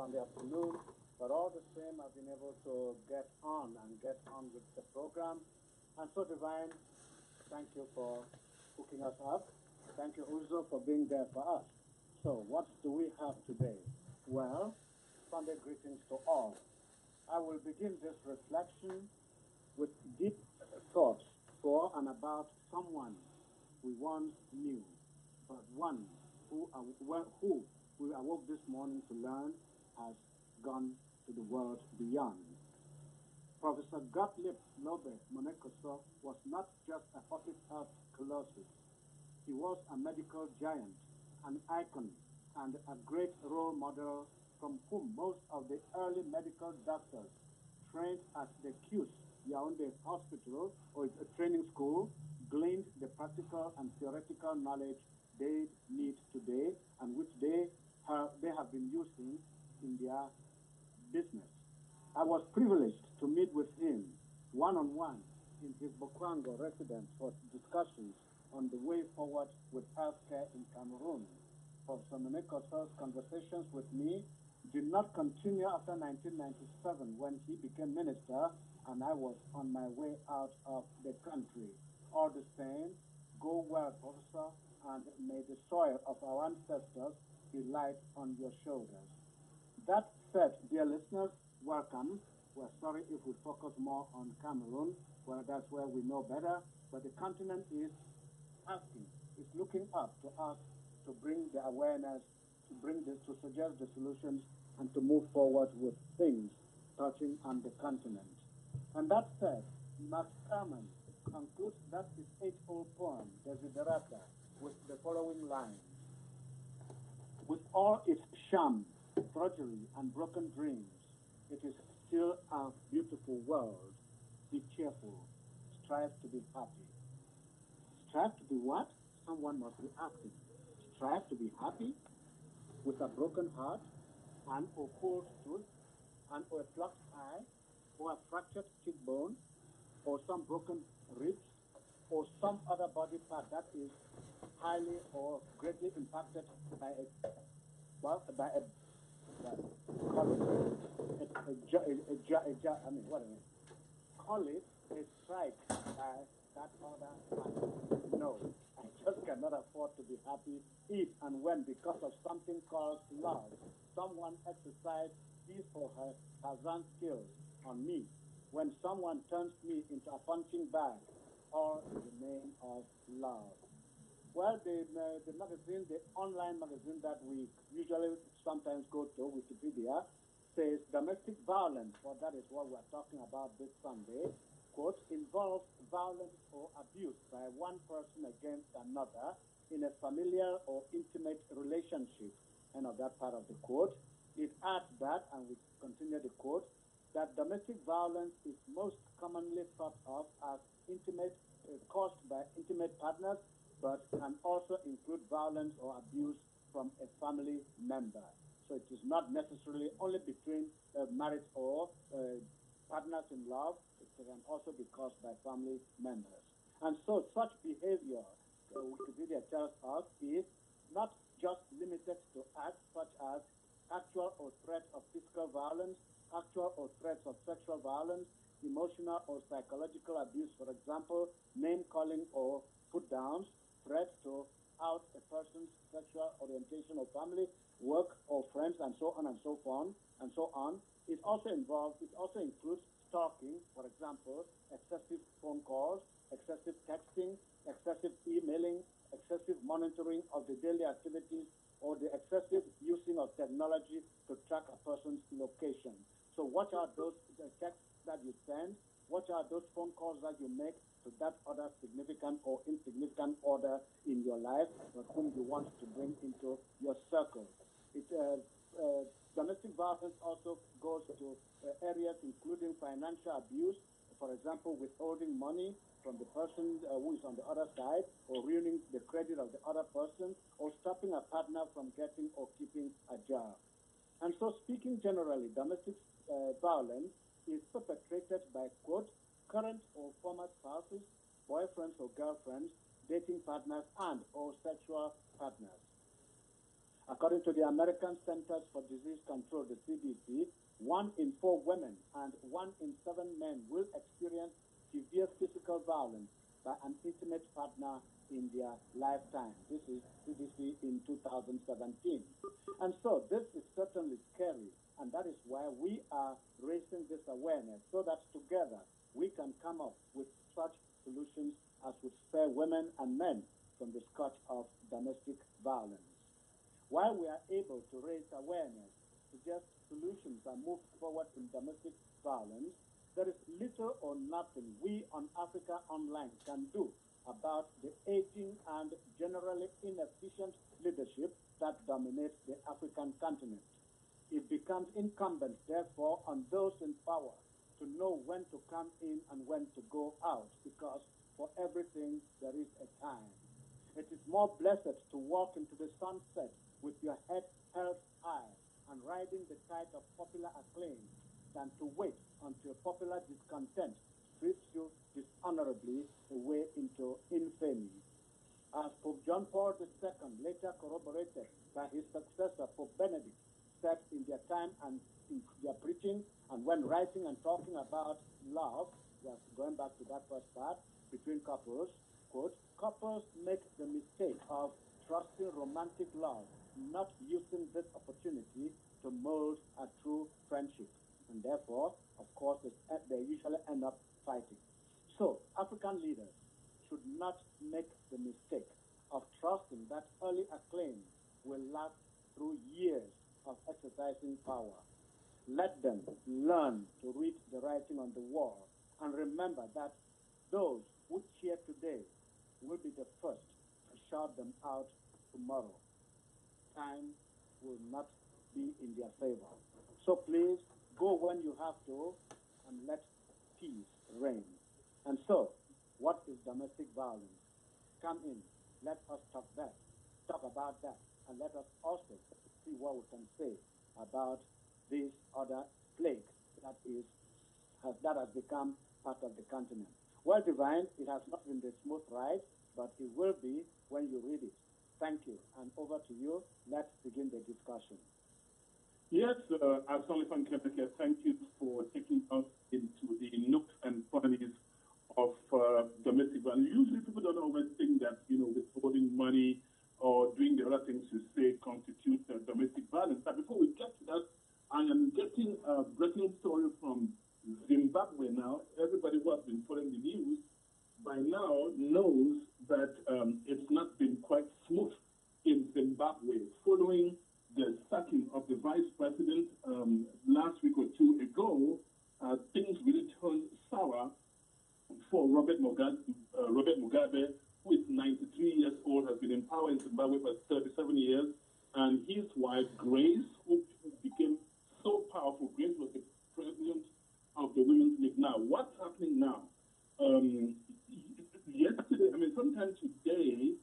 Sunday afternoon, but all the same, I've been able to get on with the program. And so, Divine, thank you for hooking us up. Thank you, Uzo, for being there for us. So, what do we have today? Well, Sunday greetings to all. I will begin this reflection with deep thoughts for and about someone we once knew, but one who we awoke this morning to learn has gone to the world beyond. Professor Gottlieb Lobe Monekoso was not just a public health colossus. He was a medical giant, an icon, and a great role model from whom most of the early medical doctors trained at the CUS Yaoundé Hospital or a training school gleaned the practical and theoretical knowledge they need today and which they have been using in their business. I was privileged to meet with him one-on-one in his Bokwango residence for discussions on the way forward with healthcare in Cameroon. Professor Monekoso's conversations with me did not continue after 1997 when he became minister and I was on my way out of the country. All the same, go well, Professor, and may the soil of our ancestors be light on your shoulders. That said, dear listeners, welcome. We're sorry if we focus more on Cameroon, well, that's where we know better, but the continent is asking, is looking up to us to bring the awareness, to bring this, to suggest the solutions, and to move forward with things touching on the continent. And that said, Max Ehrmann concludes that his age-old poem, Desiderata, with the following lines. With all its sham, drudgery, and broken dreams, it is still a beautiful world. Be cheerful. Strive to be happy. Strive to be what? Someone must be asking. Strive to be happy with a broken heart, and or cold tooth, and or a plucked eye, or a fractured cheekbone, or some broken ribs, or some other body part that is highly or greatly impacted by a call it a strike by that other party. No, I just cannot afford to be happy if and when, because of something called love, someone exercised his or her Tarzan skills on me. When someone turns me into a punching bag, all in the name of love. Well, the magazine, the online magazine that we usually sometimes go to, Wikipedia, says domestic violence, well, that is what we're talking about this Sunday, quote, involves violence or abuse by one person against another in a familiar or intimate relationship. And of that part of the quote, it adds that, and we continue the quote, that domestic violence is most commonly thought of as intimate, caused by intimate partners, but can also include violence or abuse from a family member. So it is not necessarily only between married or partners in love, it can also be caused by family members. And so such behavior, Wikipedia tells us, is not just limited to acts such as actual or threat of physical violence, actual or threats of sexual violence, emotional or psychological abuse, for example, name-calling or put-downs, threats to out a person's sexual orientation or family, work or friends, and so on and so on and so on. It also includes stalking, for example, excessive phone calls, excessive texting, excessive emailing, excessive monitoring of the daily activities, or the excessive using of technology to track a person's location. So what are those texts that you send? What are those phone calls that you make to that other significant or insignificant order in your life, or whom you want to bring into your circle? Domestic violence also goes to areas including financial abuse, for example, withholding money from the person who is on the other side, or ruining the credit of the other person, or stopping a partner from getting or keeping a job. And so, speaking generally, domestic violence is perpetrated by, quote, current or former spouses, boyfriends or girlfriends, dating partners, and or sexual partners. According to the American Centers for Disease Control, the CDC, 1 in 4 women and 1 in 7 men will experience severe physical violence by an intimate partner in their lifetime. This is CDC in 2017. And so this is certainly scary, and that is why we are raising this awareness so that together we can come up with such solutions as would spare women and men from the scourge of domestic violence. While we are able to raise awareness, suggest solutions and move forward in domestic violence, there is little or nothing we on Africa Online can do about the aging and generally inefficient leadership that dominates the African continent. It becomes incumbent, therefore, on those in power to know when to come in and when to go out, because for everything there is a time. It is more blessed to walk into the sunset with your head held high and riding the tide of popular acclaim than to wait until popular discontent strips you dishonorably away into infamy. As Pope John Paul II, later corroborated by his successor, Pope Benedict, said in their time and in their preaching and when writing and talking about love, just going back to that first part, between couples, quote, couples make the mistake of trusting romantic love, not using this opportunity to mold a true friendship. And therefore, of course, they usually end up fighting. So, African leaders should not make the mistake of trusting that early acclaim will last through years of exercising power. Let them learn to read the writing on the wall and remember that those who cheer today will be the first to shout them out tomorrow. Time will not be in their favor. So please, go when you have to and let peace reign. And so, what is domestic violence? Come in, let us talk about that, and let us also see what we can say about this other plague that has become part of the continent. Well, Divine, it has not been the smooth ride, but it will be when you read it. Thank you, and over to you. Let's begin the discussion. Yes, Sullivan Kemeke, thank you for taking us into the nooks and crannies of domestic violence. Usually people don't always think that, withholding money or doing the other things you say constitute domestic violence. But before we get to that, I am getting a breaking story from Zimbabwe now. Everybody who has been following the news by now knows that it's not been quite smooth in Zimbabwe following the sacking of the vice president last week or two ago. Things really turned sour for Robert Mugabe, who is 93 years old, has been in power in Zimbabwe for 37 years, and his wife, Grace, who became so powerful. Grace was the president of the Women's League. Now, what's happening now? Yesterday, sometime today,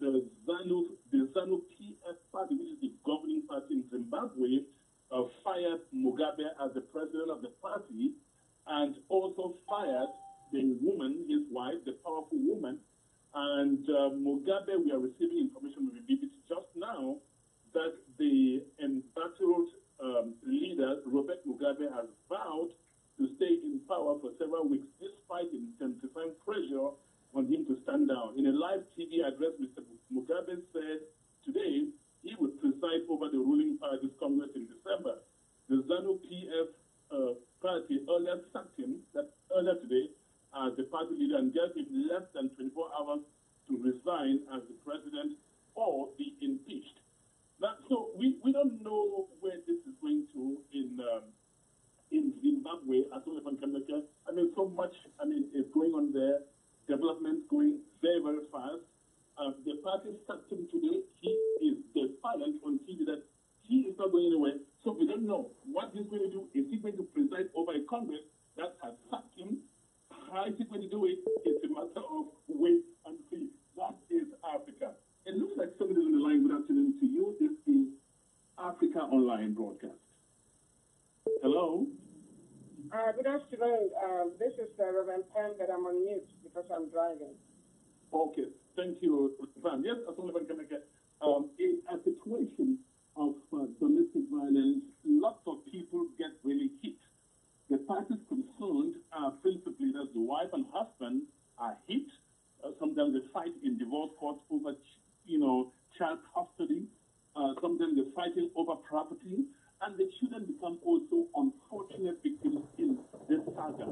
the ZANU-PF party, which is the governing party in Zimbabwe, fired Mugabe as the president of the party, and also fired the woman, his wife, the powerful woman. And Mugabe, we are receiving information from the BBC just now that the embattled leader, Robert Mugabe, has vowed to stay in power for several weeks, despite intensifying pressure on him to stand down. In a live TV address, Mr. Mugabe said today he would preside over the ruling party's Congress in December. The ZANU-PF party earlier sacked him earlier today as the party leader and gave him less than 24 hours to resign as the president or be impeached. Now, so we don't know where this is going to in Zimbabwe as well as Kemeke. So much is going on there. Development going very, very fast. The party sacked him today. He is defiant on TV that he is not going anywhere. So we don't know what he's going to do. Is he going to preside over a Congress that has sacked him? How is he going to do it? It's a matter of wait and see. That is Africa. It looks like somebody on the line. Good afternoon to you. This is Africa Online Broadcast. Hello? Good afternoon. This is Reverend Pam, but I'm on mute because I'm driving. Okay. Thank you, Pam. Yes, Sullivan Kemeke. in a situation of domestic violence, lots of people get really hit. The parties concerned are principally that the wife and husband are hit. Sometimes they fight in divorce courts over, child custody. Sometimes they're fighting over property, and the children become also unfortunate victims in this saga.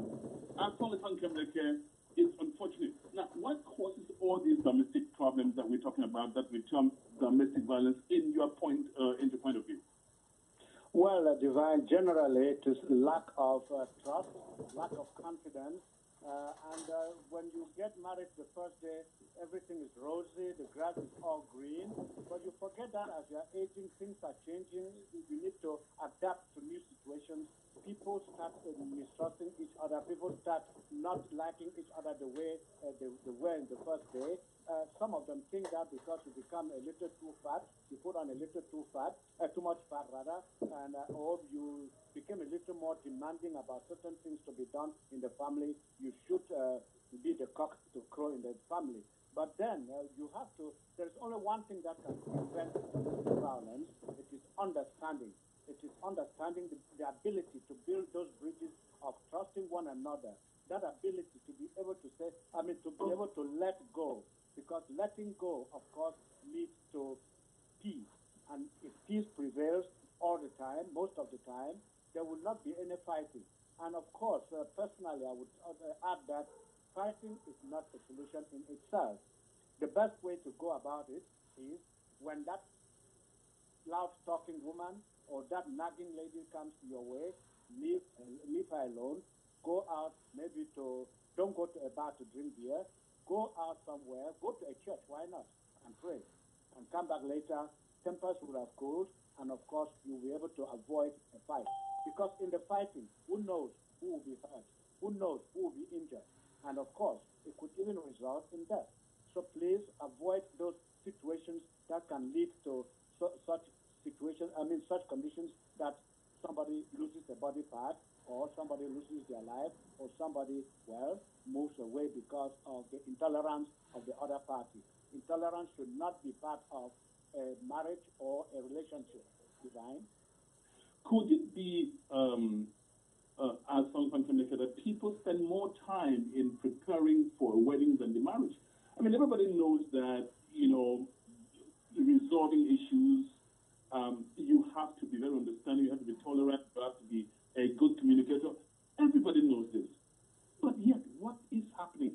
As Solomon Kemleke, it's unfortunate. Now, what causes all these domestic problems that we're talking about that we term domestic violence in your point of view? Well, Divine, generally it is lack of trust, lack of confidence, and when you get married the first day, everything is rosy, the grass is all green, but you forget that as you're aging, things are changing, you need to adapt to new situations. People start mistrusting each other, people start not liking each other the way they were in the first day. Some of them think that because you become a little too fat, you put on a little too much fat rather, and or you became a little more demanding about certain things to be done in the family, you should be the cock to crow in the family. But then you have to, there's only one thing that can prevent domestic violence, it is understanding. It is understanding the ability to build those bridges of trusting one another, that ability to be able to say, to be able to let go. Because letting go, of course, leads to peace. And if peace prevails all the time, most of the time, there will not be any fighting. And of course, personally, I would add that fighting is not a solution in itself. The best way to go about it is when that loud-talking woman or that nagging lady comes your way, leave her alone. Go out, maybe don't go to a bar to drink beer. Go out somewhere, go to a church, why not, and pray. And come back later, tempers will have cooled, and of course, you'll be able to avoid a fight. Because in the fighting, who knows who will be hurt? Who knows who will be injured? And of course, it could even result in death. So please avoid those situations that can lead to such conditions that somebody loses a body part, or somebody loses their life, or somebody, moves away because of the intolerance of the other party. Intolerance should not be part of a marriage or a relationship. Divine? Could it be, as someone can make it, that people spend more time in preparing for a wedding than the marriage? I mean, everybody knows that, resolving issues, you have to be very understanding, you have to be tolerant, you have to be a good communicator. Everybody knows this. But yet, what is happening?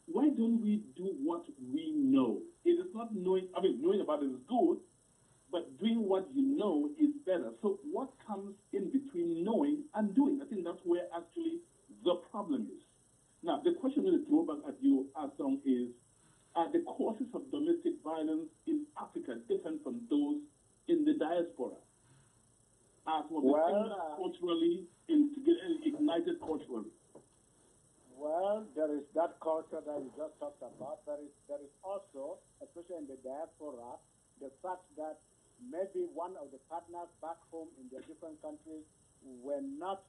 Why don't we do what we know? It is not knowing about it is good, but doing what you know is better. So what comes in between knowing and doing? I think that's where actually the problem is. Now, the question I'm going to throw back at you, Asong, is, are the causes of domestic violence in Africa different from those in the diaspora? As was culturally ignited culturally. Well, there is that culture that you just talked about. There is also, especially in the diaspora, the fact that maybe one of the partners back home in their different countries were not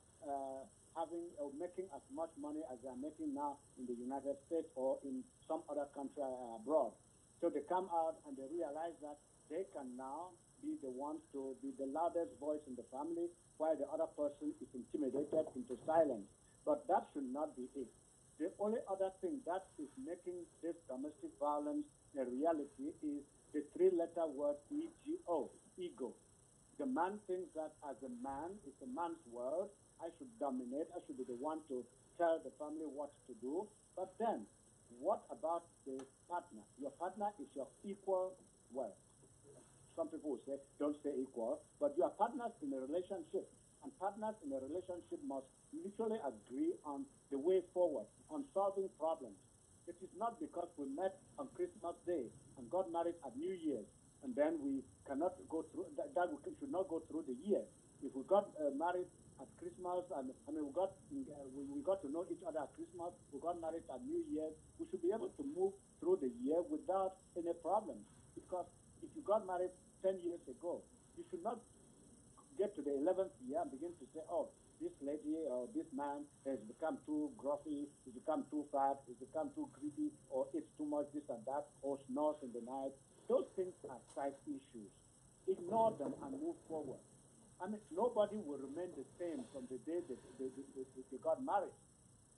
having or making as much money as they are making now in the United States or in some other country abroad. So they come out and they realize that they can now be the ones to be the loudest voice in the family while the other person is intimidated into silence. But that should not be it. The only other thing that is making this domestic violence a reality is the three-letter word EGO, ego. The man thinks that as a man, it's a man's world. I should dominate. I should be the one to tell the family what to do. But then, what about the partner? Your partner is your equal, some people will say, don't say equal, but you are partners in a relationship. And partners in a relationship must mutually agree on the way forward, on solving problems. It is not because we met on Christmas Day and got married at New Year's, and then we cannot go through, that we should not go through the year. If we got married at Christmas, we got to know each other at Christmas, we got married at New Year's, we should be able to move through the year without any problems. Because if you got married 10 years ago, you should not get to the 11th year and begin to say, oh, this lady or this man has become too gruffy, has become too fat, has become too greedy, or eats too much this and that, or snores in the night. Those things are side issues. Ignore them and move forward. I mean, nobody will remain the same from the day they got married.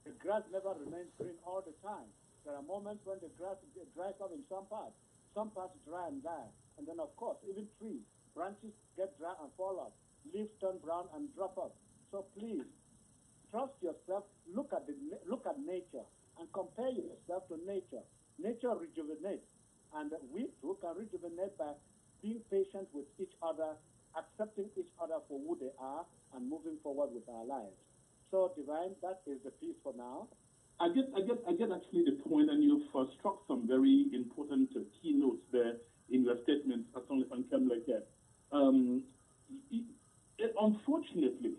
The grass never remains green all the time. There are moments when the grass dries up in some parts dry and die. And then, of course, even trees, branches get dry and fall off, leaves turn brown and drop off. So please, trust yourself, look at nature, and compare yourself to nature. Nature rejuvenates, and we too can rejuvenate by being patient with each other, accepting each other for who they are, and moving forward with our lives. So, Divine, that is the piece for now. I get actually the point, and you've struck some very important keynotes there in your statement, Asong and Kemleke. Unfortunately,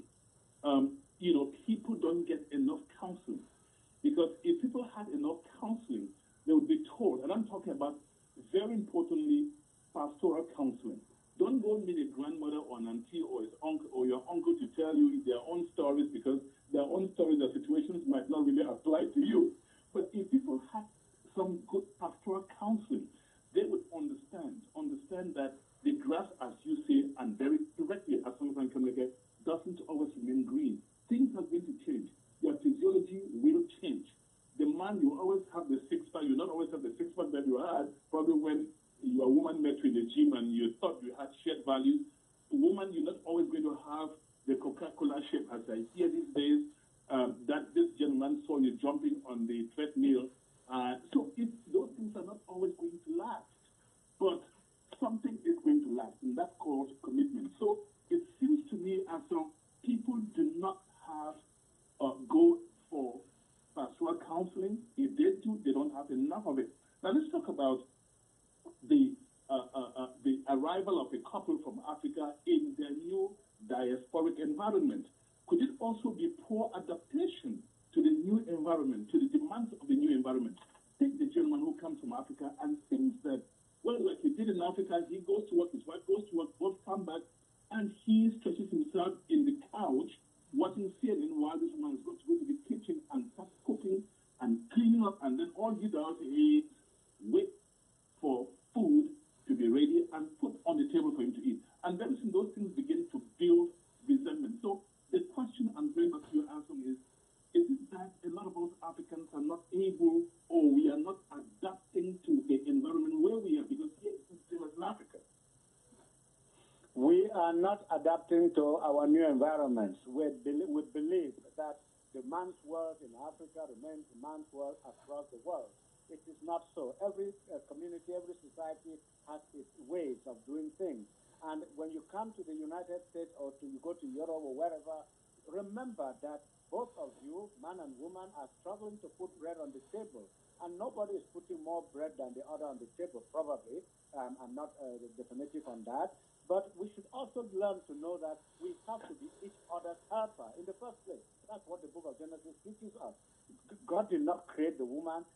people don't get enough counseling, because if people had enough counseling, they would be told, and I'm talking about, very importantly, pastoral counseling. Don't go meet a grandmother or an auntie or his uncle or your uncle to tell you their own stories, because their own stories or situations might not really apply to you. But if people had some good pastoral counseling, they would understand that the grass, as you say, and very directly, as someone can make it, doesn't always remain green. Things are going to change. Your physiology will change. The man, you always have the six-pack. You not always have the six-pack that you had probably when your woman met you in the gym and you thought you had shared values. Woman, you're not always going to have the Coca-Cola shape, as I hear these days, that this gentleman saw you jumping on the treadmill. So those things are not always going to last. But something is going to last, and that's called commitment. So it seems to me as though people do not have go for pastoral counseling. If they do, they don't have enough of it. Now let's talk about the arrival of a couple from Africa in their new diasporic environment. Could it also be poor adaptation to the new environment, to the demands of the new environment? Take the gentleman who comes from Africa and thinks that, well, like he did in Africa, he goes to work, his wife goes to work, both come back, and he stretches himself in the couch watching CNN while this woman is going to go to the kitchen and start cooking and cleaning up, and then all he does is wait for food to be ready and put on the table for him to eat. And very soon those things begin to build resentment. So the question I'm going back to your answer is it that a lot of us Africans are not able, or we are not adapting to the environment where we are, because here it's the same as in Africa? We are not adapting to our new environments. We believe that the man's world in Africa remains the man's world across the world. It is not so. Every community, every society has its ways of doing things. And when you come to the United States or you go to Europe or wherever, remember that both of you, man and woman, are struggling to put bread on the table. And nobody is putting more bread than the other on the table, probably. I'm not definitive on that. But we should also learn to know that we have to be each other's helper in the first place. That's what the book of Genesis teaches us. God did not create the woman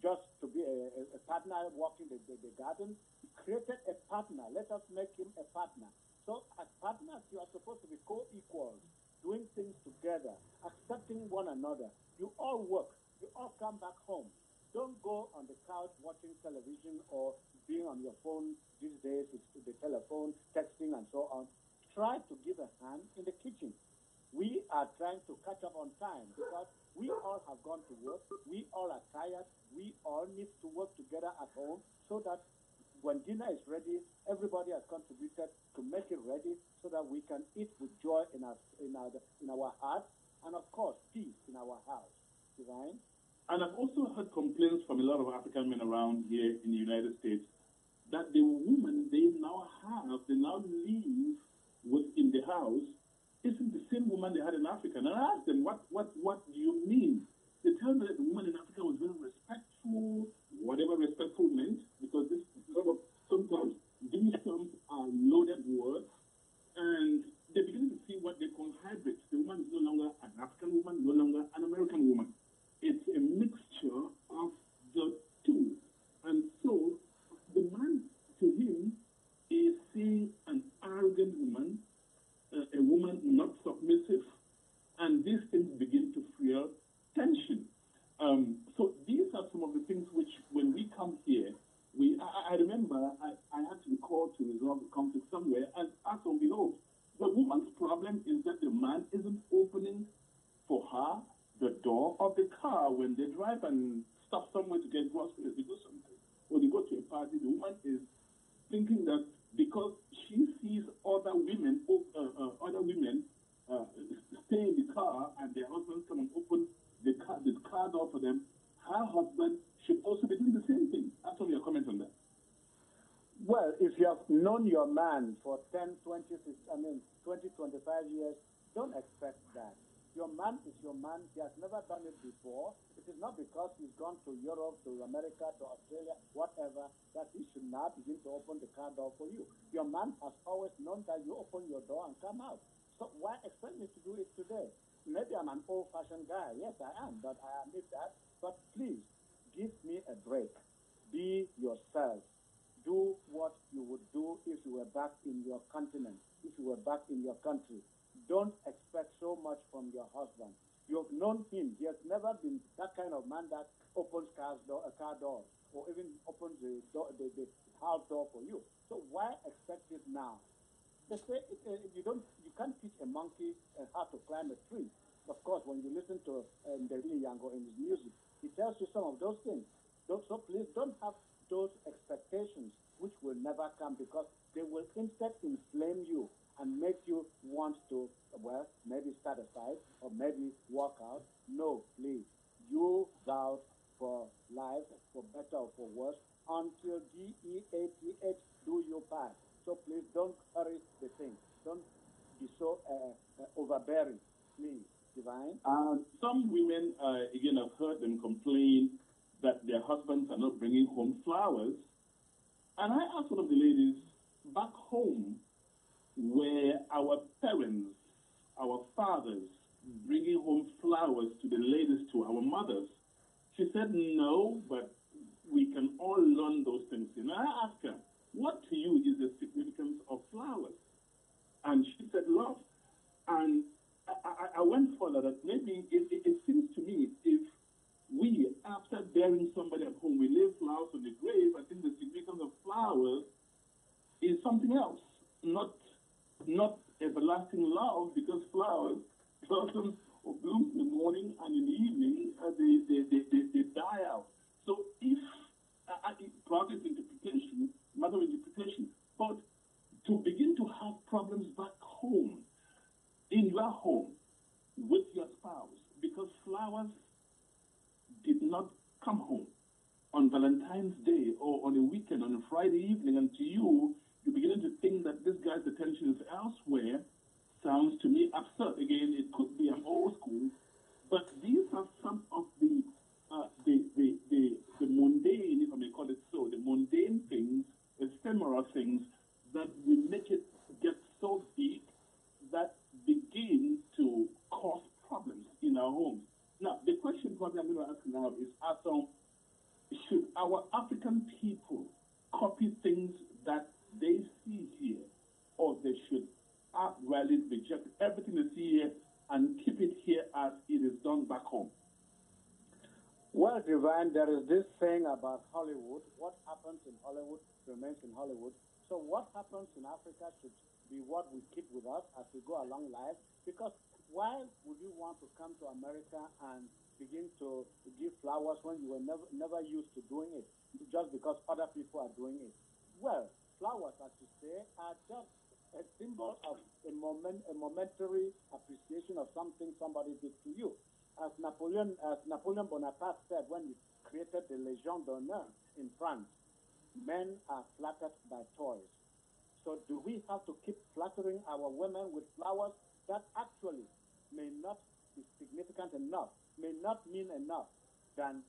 just to be a partner walking the garden. He created a partner. Let us make him a partner. So as partners, you are supposed to be co-equals, doing things together, accepting one another. You all work. You all come back home. Don't go on the couch watching television or being on your phone these days with the telephone, texting and so on. Try to give a hand in the kitchen. We are trying to catch up on time because we all have gone to work. We all are tired. We all need to work together at home so that when dinner is ready, everybody has contributed to make it ready so that we can eat with joy in our hearts and, of course, peace in our house. Divine? And I've also heard complaints from a lot of African men around here in the United States that the woman they now live within the house isn't the same woman they had in Africa. And I asked them, what do you mean? They tell me that the woman in Africa was very respectful, whatever respectful meant, because this sort of, sometimes these terms are loaded words, and they begin to see what they call hybrids. The woman is no longer an African woman, no longer an American woman. It's a mixture of the two. And so the man, to him, is seeing an arrogant woman, a woman not submissive, and these things begin to fuel tension. So these are some of the things which, when we come here, I remember car, when they drive and stop somewhere to get groceries, they do something, or they go to a party, the woman is thinking that because she sees other women, stay in the car and their husbands come and open the car door for them, her husband should also be doing the same thing. That's all your comment on that. Well, if you have known your man for 10, 20, 20, 25 years, don't expect that. Your man is your man. He has never done it before. It is not because he's gone to Europe, to America, to Australia, whatever, that he should now begin to open the car door for you. Your man has always known that you open your door and come out. So why expect me to do it today? Maybe I'm an old-fashioned guy. Yes, I am, but I admit that. But please, give me a break. Be yourself. Do what you would do if you were back in your continent, if you were back in your country. Don't expect so much from your husband. You've known him. He has never been that kind of man that opens car doors or even opens the house door for you. So why expect it now? They say you can't teach a monkey how to climb a tree. Of course, when you listen to Nderi Yango in his music, he tells you some of those things. So please don't have those expectations which will never come, because they will instead inflame you and make you want to, well, maybe start a fight or maybe walk out. No, please. You vowed for life, for better or for worse, until DEATH do your part. So please don't hurry the thing. Don't be so overbearing, please. Divine? Some women, again, I've heard them complain that their husbands are not bringing home flowers. And I asked one of the ladies, back home, where our parents, our fathers, bringing home flowers to the ladies, to our mothers, she said, no, but we can all learn those things. And I asked her, what to you is the significance of flowers? And she said, love. And I went further, that maybe it seems to me, if we, after burying somebody at home, we lay flowers on the grave, I think the significance of flowers is something else, not everlasting love, because flowers blossom or bloom in the morning and in the evening, they die out. So if, project interpretation, matter of interpretation, but to begin to have problems back home, in your home, with your spouse, because flowers did not come home on Valentine's Day or on a weekend, on a Friday evening, and to you, you're beginning to think that this guy's attention is elsewhere, sounds to me absurd. Again, it could be, I'm old school, but these are some of the mundane, if I may call it so, the mundane things, ephemeral things that will make it get so deep that begin to cause problems in our homes. Now, the question probably I'm going to ask now is, should our African people copy things that they see here, or they should outrightly reject everything they see here and keep it here as it is done back home? Well, Divine, there is this thing about Hollywood. What happens in Hollywood remains in Hollywood. So what happens in Africa should be what we keep with us as we go along life. Because why would you want to come to America and begin to give flowers when you were never used to doing it, just because other people are doing it? Well, flowers, as you say, are just a symbol of a momentary appreciation of something somebody did to you. As Napoleon Bonaparte said when he created the Légion d'honneur in France, men are flattered by toys. So do we have to keep flattering our women with flowers that actually may not be significant enough, may not mean enough than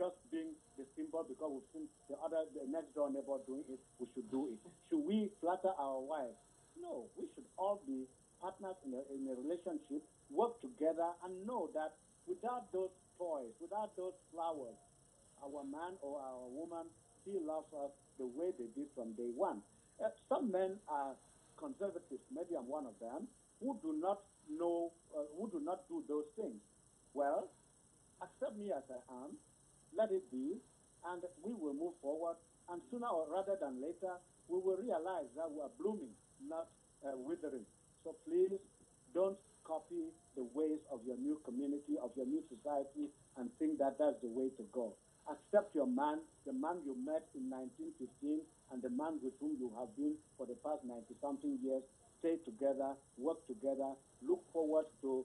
just being the symbol because we've seen the next door neighbor doing it, we should do it? Should we flatter our wives? No, we should all be partners in a relationship, work together, and know that without those toys, without those flowers, our man or our woman still loves us the way they did from day one. Some men are conservatives, maybe I'm one of them, who do not know, who do not do those things. Well, accept me as I am, let it be, and we will move forward, and sooner or rather than later, we will realize that we are blooming, not withering. So please don't copy the ways of your new community, of your new society, and think that that's the way to go. Accept your man, the man you met in 1915, and the man with whom you have been for the past 90-something years. Stay together, work together, look forward to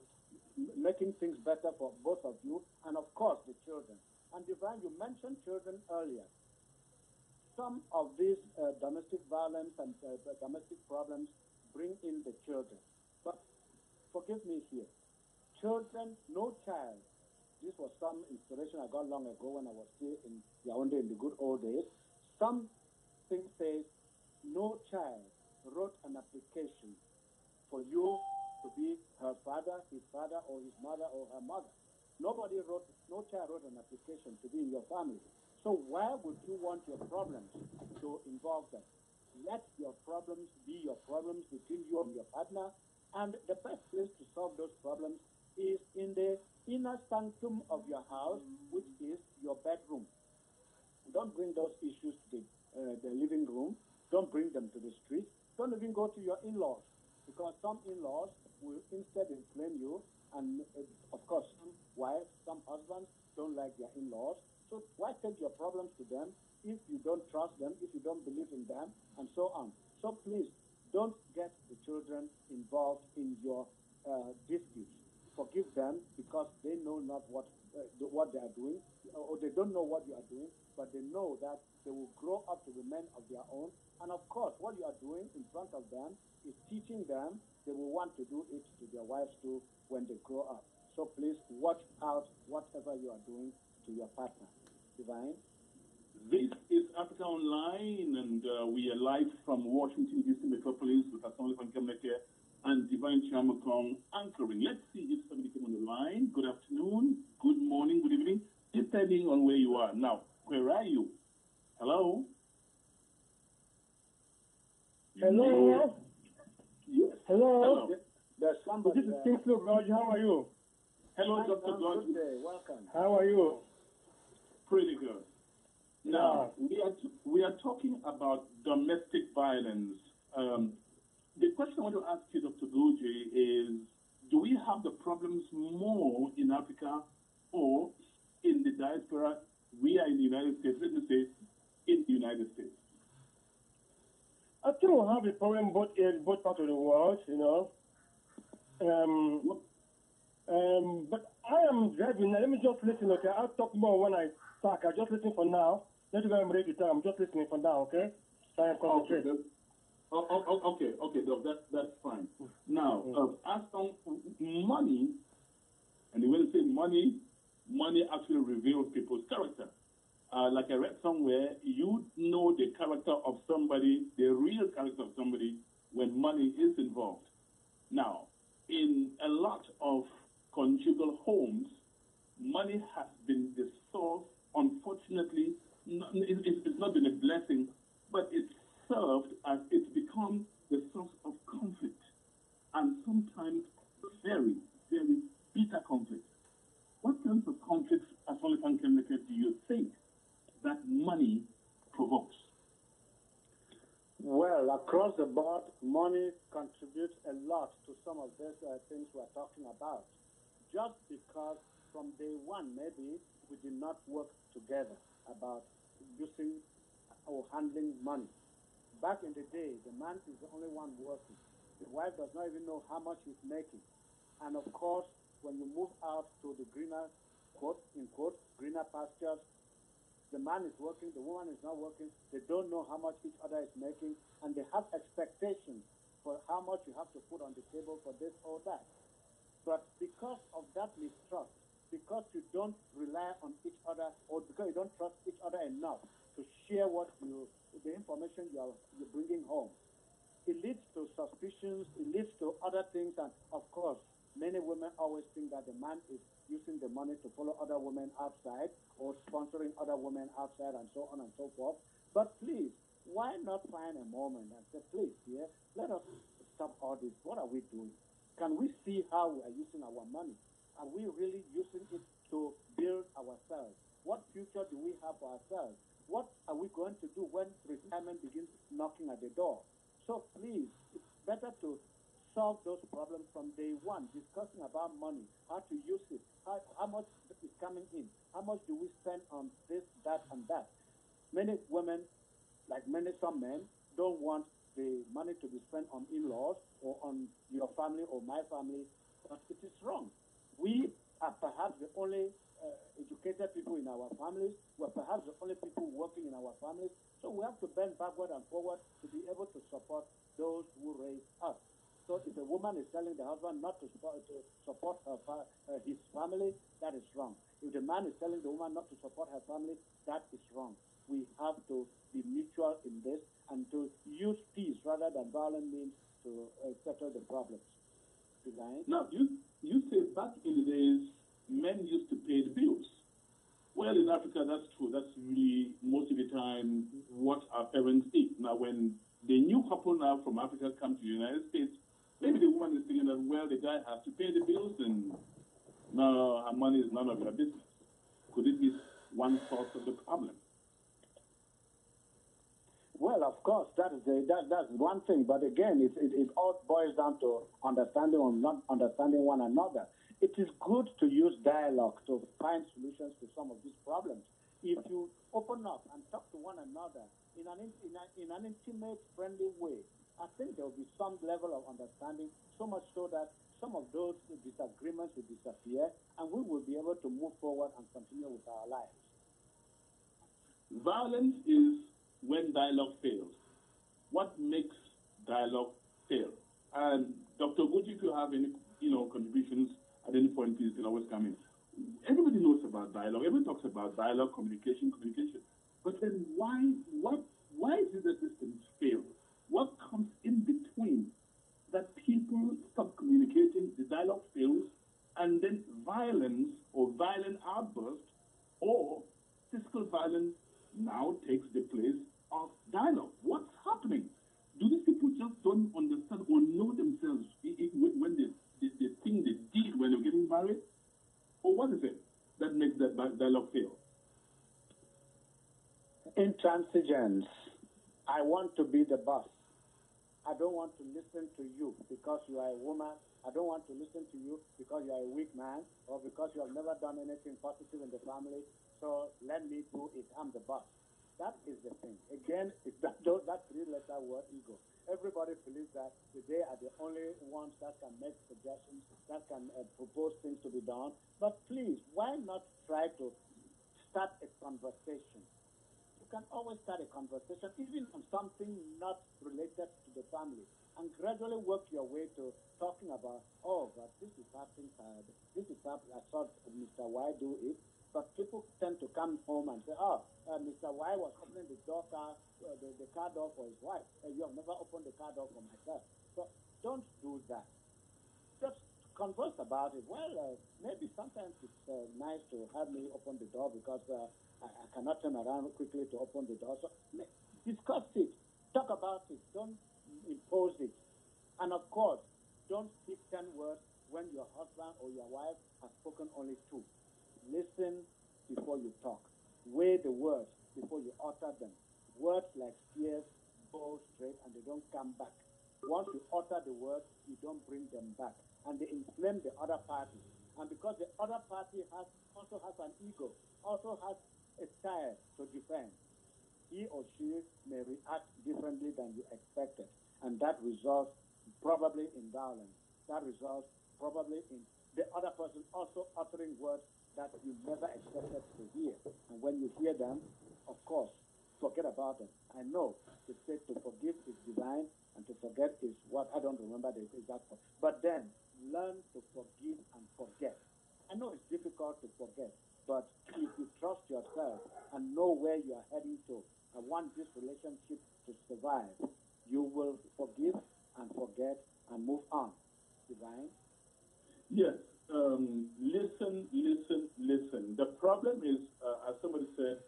making things better for both of you, and of course the children. And Divine, you mentioned children earlier. Some of these domestic violence and domestic problems bring in the children. But forgive me here. Children, no child. This was some inspiration I got long ago when I was still in Yaoundé in the good old days. Something says, no child wrote an application for you to be her father, his father, or his mother, or her mother. No child wrote an application to be in your family. So why would you want your problems to involve them? Let your problems be your problems between you and your partner, and the best place to solve those problems is in the inner sanctum of your house, which is your bedroom. Don't bring those issues to the living room. Don't bring them to the street. Don't even go to your in-laws, because some in-laws will instead inflame you, and of course, some wives, some husbands don't like their in-laws. So why take your problems to them if you don't trust them, if you don't believe in them, and so on? So please, don't get the children involved in your disputes. Forgive them, because they know not what they are doing, or they don't know what you are doing, but they know that they will grow up to be men of their own. And of course, what you are doing in front of them is teaching them. They will want to do it to their wives too when they grow up. So please watch out whatever you are doing to your partner. Divine? This is Africa Online, and we are live from Washington, D.C. metropolis with Asmali Fankemeke and Divine Chiamokong anchoring. Let's see if somebody came on the line. Good afternoon, good morning, good evening, depending on where you are. Now, where are you? Hello? Hello? Yes. Hello? There's somebody This is there. Kingsley George. How are you? Hello, Hi, Dr. Sam. George. Good day. Welcome. How are you? Pretty good. Now, we are talking about domestic violence. The question I want to ask you, Dr. Goji, is do we have the problems more in Africa or in the diaspora? We are in the United States, let me say, in the United States. I think we have a problem both parts of the world, you know. But I am driving. Let me just listen, okay? I'll talk more when I talk. I'll just listen for now. Not even I'm ready to talk. I'm just listening for now, okay? So I am concentrated. Okay, Doc, that's fine. Now, as on money, and when you say money actually reveals people's character. Like I read somewhere, you know the character of somebody, the real character of somebody, when money is involved. Now, in a lot of conjugal homes, money has been the source, unfortunately, it's not been a blessing, but it's served as it's become the source of conflict, and sometimes very, very bitter conflict. What kinds of conflicts, as only do you think that money provokes? Well, across the board, money contributes a lot to some of these things we're talking about. Just because from day one, maybe, we did not work together about using or handling money. Back in the day, the man is the only one working. The wife does not even know how much he's making. And of course, when you move out to the greener, quote, in quote, greener pastures, the man is working, the woman is not working, they don't know how much each other is making, and they have expectations for how much you have to put on the table for this or that. But because of that mistrust, because you don't rely on each other, or because you don't trust each other enough to share the information you're bringing home, it leads to suspicions, it leads to other things, and of course, many women always think that the man is using the money to follow other women outside or sponsoring other women outside and so on and so forth. But please, why not find a moment and say, please, dear, let us stop all this. What are we doing? Can we see how we are using our money? Are we really using it to build ourselves? What future do we have for ourselves? What are we going to do when retirement begins knocking at the door? So please, it's better to solve those problems from day one, discussing about money, how to use it, how much is coming in, how much do we spend on this, that, and that. Many women, like some men, don't want the money to be spent on in-laws or on your family or my family, but it is wrong. We are perhaps the only educated people in our families. We're perhaps the only people working in our families. So we have to bend backward and forward to be able to support those who raise us. So if a woman is telling the husband not to support his family, that is wrong. If the man is telling the woman not to support her family, that is wrong. We have to be mutual in this and to use peace rather than violent means to settle the problems. Now, you say back in the days, men used to pay the bills. Well, in Africa, that's true. That's really most of the time what our parents did. Now, when the new couple now from Africa come to the United States, maybe the woman is thinking that, well, the guy has to pay the bills and no, her money is none of your business. Could it be one source of the problem? Well, of course, that's one thing. But again, it all boils down to understanding or not understanding one another. It is good to use dialogue to find solutions to some of these problems. If you open up and talk to one another in an intimate, friendly way, I think there will be some level of understanding, so much so that some of those disagreements will disappear and we will be able to move forward and continue with our lives. Violence is when dialogue fails. What makes dialogue fail? And Dr. Guji, if you have any contributions at any point, please can always come in. Everybody knows about dialogue. Everybody talks about dialogue, communication. But then why is it that systems fail? What comes in between that people stop communicating, the dialogue fails, and then violence or violent outburst or physical violence now takes the place of dialogue? What's happening? Do these people just don't understand or know themselves when the thing they did when they're getting married? Or what is it that makes that dialogue fail? Intransigence. I want to be the boss. I don't want to listen to you because you are a woman. I don't want to listen to you because you are a weak man or because you have never done anything positive in the family. So let me do it. I'm the boss. That is the thing. Again, it's that three-letter word, ego. Everybody believes that they are the only ones that can make suggestions, that can propose things to be done. But please, why not try to start a conversation? You can always start a conversation, even on something not related to the family, and gradually work your way to talking about, oh, but this is happening, this is happening, I saw Mr. Y do it. But people tend to come home and say, oh, Mr. Y was opening the car door for his wife. You have never opened the car door for myself. So don't do that. Just converse about it. Well, maybe sometimes it's nice to have me open the door because I cannot turn around quickly to open the door. So discuss it. Talk about it. Don't impose it. And of course, don't speak 10 words when your husband or your wife has spoken only 2. Listen before you talk. Weigh the words before you utter them. Words like spears go straight and they don't come back. Once you utter the words, you don't bring them back. And they inflame the other party. And because the other party also has an ego, also has a style to defend, he or she may react differently than you expected. And that results probably in violence. That results probably in the other person also uttering words that you never expected to hear. And when you hear them, of course, forget about them. I know they say to forgive is divine and to forget is what, I don't remember the exact word. But then, learn to forgive and forget. I know it's difficult to forget, but if you trust yourself and know where you are heading to and want this relationship to survive, you will forgive and forget and move on. Divine? Yes. Listen. The problem is, as somebody said,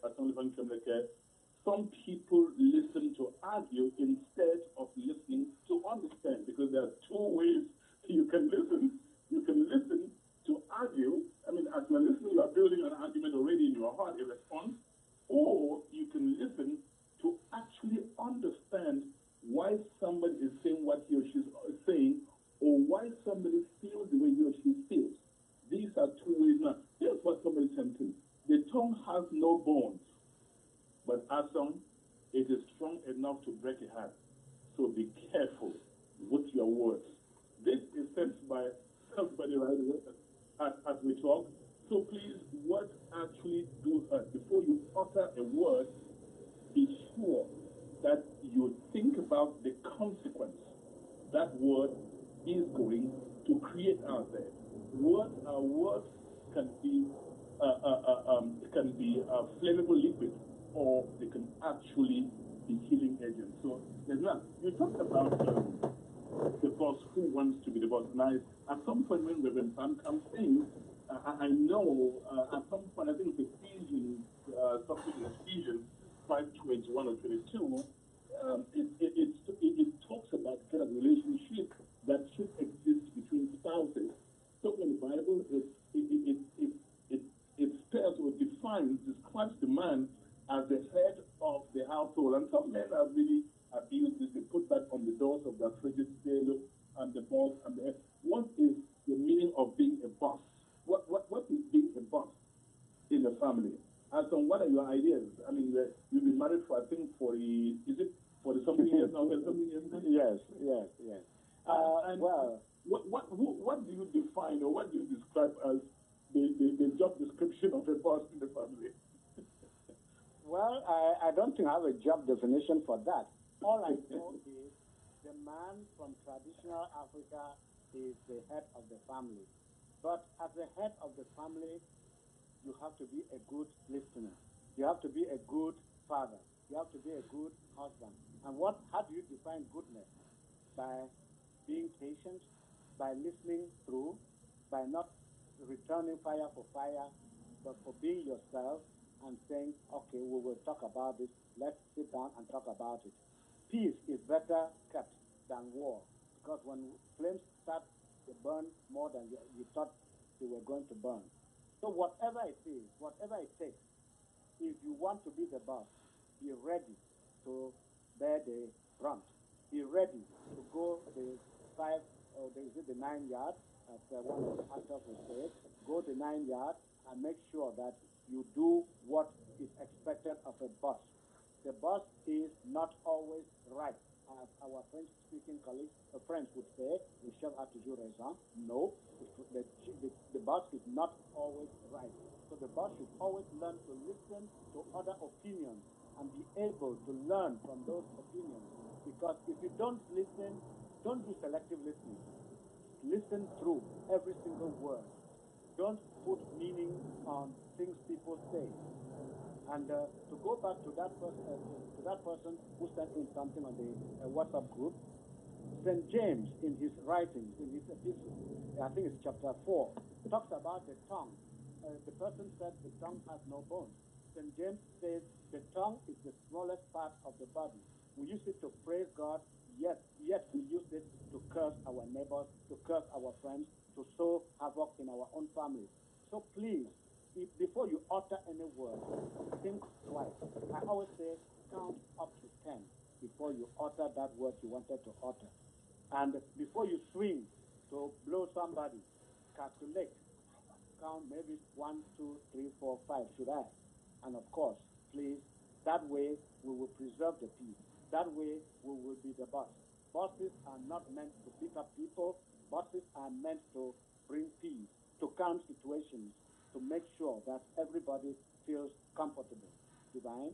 some people listen to argue instead of listening to understand, because there are 2 ways you can listen. You can listen to argue. I mean, as you're listening, you are building an argument already in your heart, a response. Or you can listen to actually understand why somebody is saying what he or she is saying, tongue has no bones, but Asom, it is strong enough to break a heart. So be careful with your words. This is sent by somebody right away as we talk. So please, what actually do hurt? Before you utter a word, be sure that you think about the consequence that word is going to create out there. Words can be flammable liquid, or they can actually be healing agents. So there's not. You talked about the boss who wants to be the boss. And at some point when Reverend Sam comes in, I know at some point, I think it's Ephesians, something in Ephesians 5:21 or 22, it talks about kind of relationship that should exist between spouses. So in the Bible, it spells or describes the man as the head of the household. And some men have really abused this. They put that on the doors of their fridges, say, look, I'm the boss, I'm the head. What is the meaning of being a boss? What is being a boss in the family? And so what are your ideas? I mean, you've been married for, I think, 40 something years now? Yes. And Well, what do you define, or what do you describe as the job description of a boss in the family? well, I don't think I have a job definition for that. All I know is the man from traditional Africa is the head of the family. But as the head of the family, you have to be a good listener. You have to be a good father. You have to be a good husband. And how do you define goodness? By being patient, by listening through, by not returning fire for fire, but for being yourself and saying, okay, we will talk about this. Let's sit down and talk about it. Peace is better kept than war, because when flames start to burn more than you thought they were going to burn. So whatever it is, whatever it takes, if you want to be the boss, be ready to bear the brunt. Be ready to go the 5 or the 9 yard, as one of the actors would say. Go the 9 yard and make sure that you do what is expected of a boss. The boss is not always right, as our French-speaking colleagues, friends would say. We shall have to do raison. No, the boss is not always right. So the boss should always learn to listen to other opinions and be able to learn from those opinions. Because if you don't listen, don't do selective listening. Listen through every single word. Don't put meaning on things people say. And to go back to that person who sent in something on the WhatsApp group, St. James in his writings, in his epistle, I think it's chapter 4, talks about the tongue. The person said the tongue has no bones. St. James says the tongue is the smallest part of the body. We use it to praise God, yet we use it to curse our neighbors, to curse our friends, to sow havoc in our own families. So please, before you utter any word, think twice. I always say count up to 10 before you utter that word you wanted to utter. And before you swing to blow somebody, calculate. Count maybe 1, 2, 3, 4, 5, should I? And of course, please, that way we will preserve the peace. That way we will be the boss. Bosses are not meant to beat up people. Bosses are meant to bring peace, to calm situations, to make sure that everybody feels comfortable. Divine?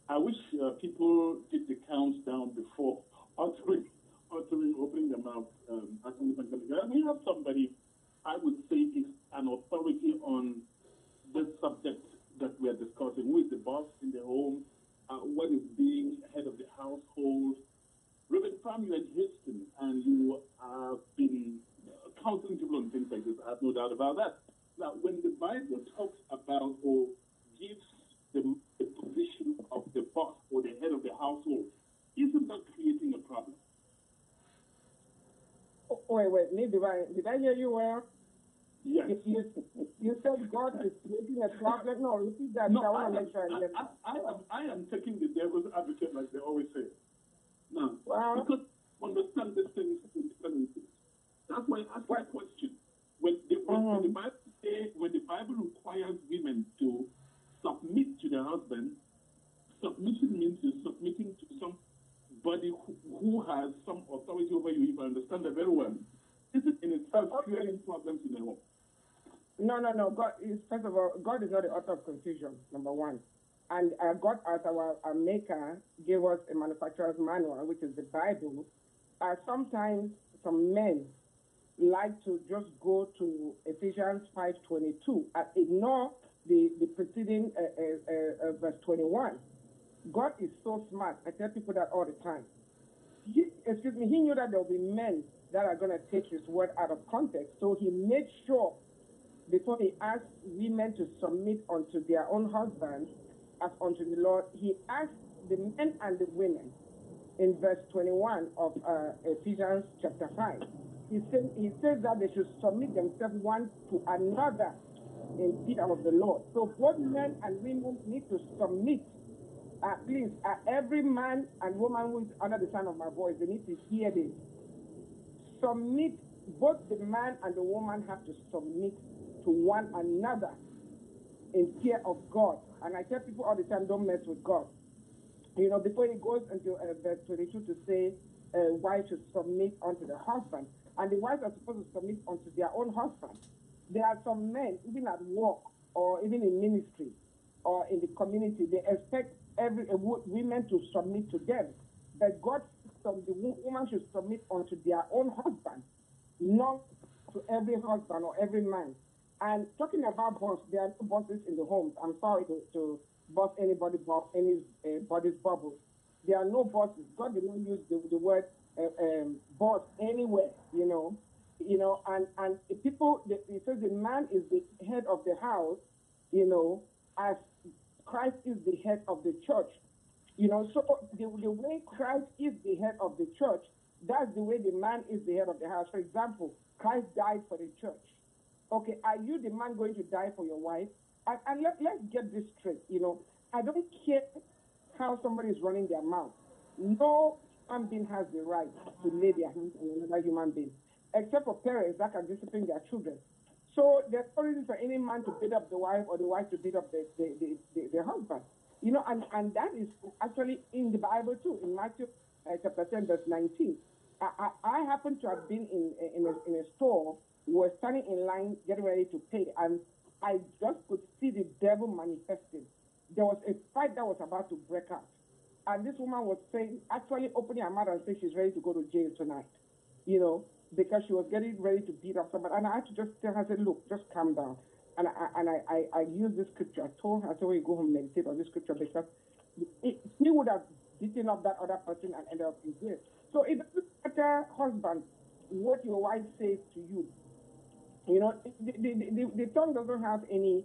I wish people did the countdown before uttering, opening their mouth. We have somebody, I would say, is an authority on this subject that we are discussing. Who is the boss in the home? What is being head of the household? Reverend Pram, you're in Houston, and you have been counseling people on things like this. I have no doubt about that. Now, when the Bible talks about or gives the position of the boss or the head of the household, isn't that creating a problem? Oh, wait, did I hear you well? Yes. You said God is creating a problem? No, repeat that. No, I want to make sure I get I am taking the devil's advocate, like they always say. Now, well, because understand this thing independently. That's why I asked that question. When the Bible requires women to husband, submission means you're submitting to somebody who has some authority over you, if I understand that very well. Is it in itself creating problems in the home? No. God is, first of all, God is not the author of confusion, number one. And God, as our maker, gave us a manufacturer's manual, which is the Bible. Sometimes some men like to just go to Ephesians 5:22 and ignore the preceding verse 21. God is so smart. I tell people that all the time. He knew that there will be men that are going to take his word out of context. So he made sure, before he asked women to submit unto their own husbands as unto the Lord, he asked the men and the women in verse 21 of Ephesians chapter 5. He says that they should submit themselves one to another in fear of the Lord. So both men and women need to submit. Please, every man and woman who is under the sound of my voice, they need to hear this. Submit, both the man and the woman have to submit to one another in fear of God. And I tell people all the time, don't mess with God. You know, before he goes into verse 22 to say, wives should submit unto the husband, and the wives are supposed to submit unto their own husband. There are some men, even at work or even in ministry or in the community, they expect women to submit to them. But God, the woman should submit unto their own husband, not to every husband or every man. And talking about boss, there are no bosses in the homes. I'm sorry to boss anybody's bubble. There are no bosses. God did not use the word boss anywhere, you know, and people, it says the man is the head of the house, you know, as Christ is the head of the church. You know, so the way Christ is the head of the church, that's the way the man is the head of the house. For example, Christ died for the church. Okay, are you the man going to die for your wife? And let's get this straight, you know. I don't care how somebody is running their mouth. No human being has the right to lay their hands on another human being, except for parents that can discipline their children. So there's no reason for any man to beat up the wife or the wife to beat up the husband. You know, and that is actually in the Bible too, in Matthew chapter 10, verse 19. I happen to have been in a store. We were standing in line, getting ready to pay, and I just could see the devil manifesting. There was a fight that was about to break out. And this woman was saying, actually opening her mouth and saying she's ready to go to jail tonight, you know, because she was getting ready to beat up somebody. And I had to just tell her, I said, look, just calm down. And I used this scripture. I told her, I said, when you go home, meditate on this scripture, because he would have beaten up that other person and ended up in jail. So it doesn't matter, husband, what your wife says to you. You know, the tongue doesn't have any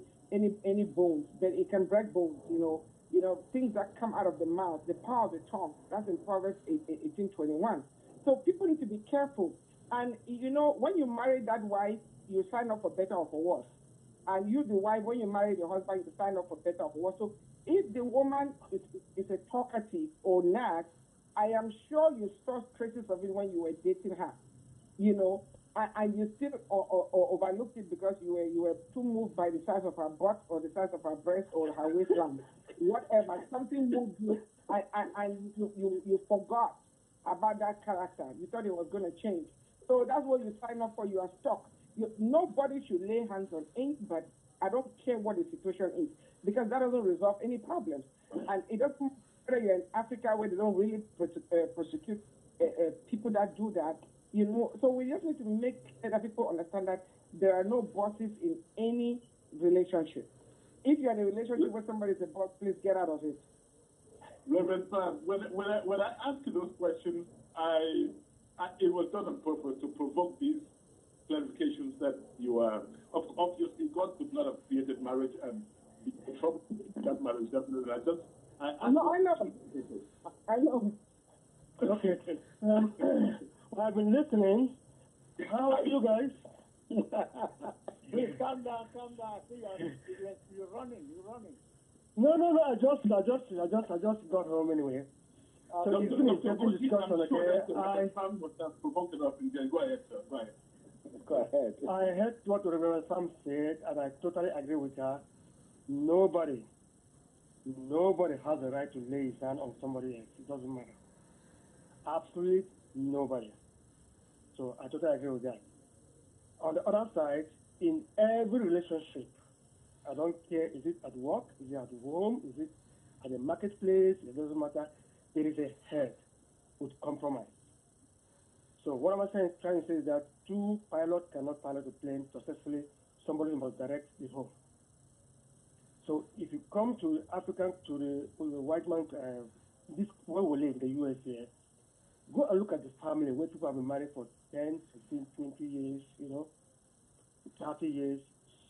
bones, but it can break bones, you know, things that come out of the mouth, the power of the tongue. That's in Proverbs 18:21. So people need to be careful. And, you know, when you marry that wife, you sign up for better or for worse. And you, the wife, when you marry your husband, you sign up for better or for worse. So if the woman is a talkative or not, I am sure you saw traces of it when you were dating her, you know, and you still or overlooked it because you were too moved by the size of her butt or the size of her breast or her waistline, whatever. Something moved you, and you forgot about that character. You thought it was going to change. So that's what you sign up for. You are stuck. Nobody should lay hands on anybody. I don't care what the situation is, because that doesn't resolve any problems. And it doesn't matter whether you're in Africa where they don't really prosecute people that do that. You know, so we just need to make sure that people understand that there are no bosses in any relationship. If you're in a relationship where somebody is a boss, please get out of it. Reverend Sam, when I asked you those questions, it was done on purpose to provoke these clarifications that you are. Obviously, God could not have created marriage and be in trouble with that marriage. Definitely, I know. Okay. I've been listening. How are you guys? Please calm down. See, you're running. No. I just got home anyway. So it's been an interesting discussion. Okay. Go ahead. I heard what Reverend Sam said, and I totally agree with her. Nobody Nobody has the right to lay his hand on somebody else. It doesn't matter. Absolutely nobody. So I totally agree with that. On the other side, in every relationship, I don't care, is it at work, is it at home, is it at the marketplace, it doesn't matter. There is a head with compromise. So what I'm trying to say is that two pilots cannot pilot a plane successfully. Somebody must direct the whole. So if you come to African, to the white man, this where we live in the US here, go and look at the family where people have been married for 10, 15, 20 years, 30 years.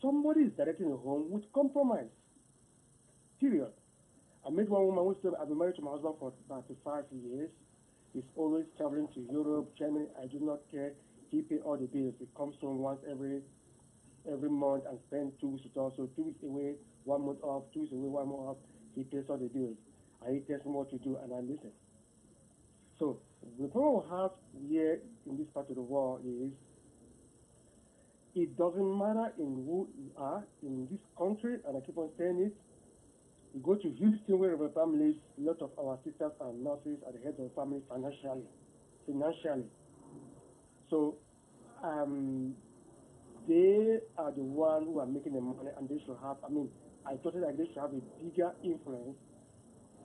Somebody is directing a home with compromise. Period. I met one woman who said, I've been married to my husband for 35 years. He's always traveling to Europe, Germany. I do not care. He pays all the bills. He comes home once every month and spends 2 weeks with us. So 2 weeks away, 1 month off, 2 weeks away, 1 month off. He pays all the bills. And he tells me what to do, and I listen. So the problem we have here in this part of the world is it doesn't matter in who you are in this country, and I keep on saying it. You go to Houston, where the family lives, a lot of our sisters and nurses are the head of the family financially. So they are the ones who are making the money, and they should have, I totally agree, they should have a bigger influence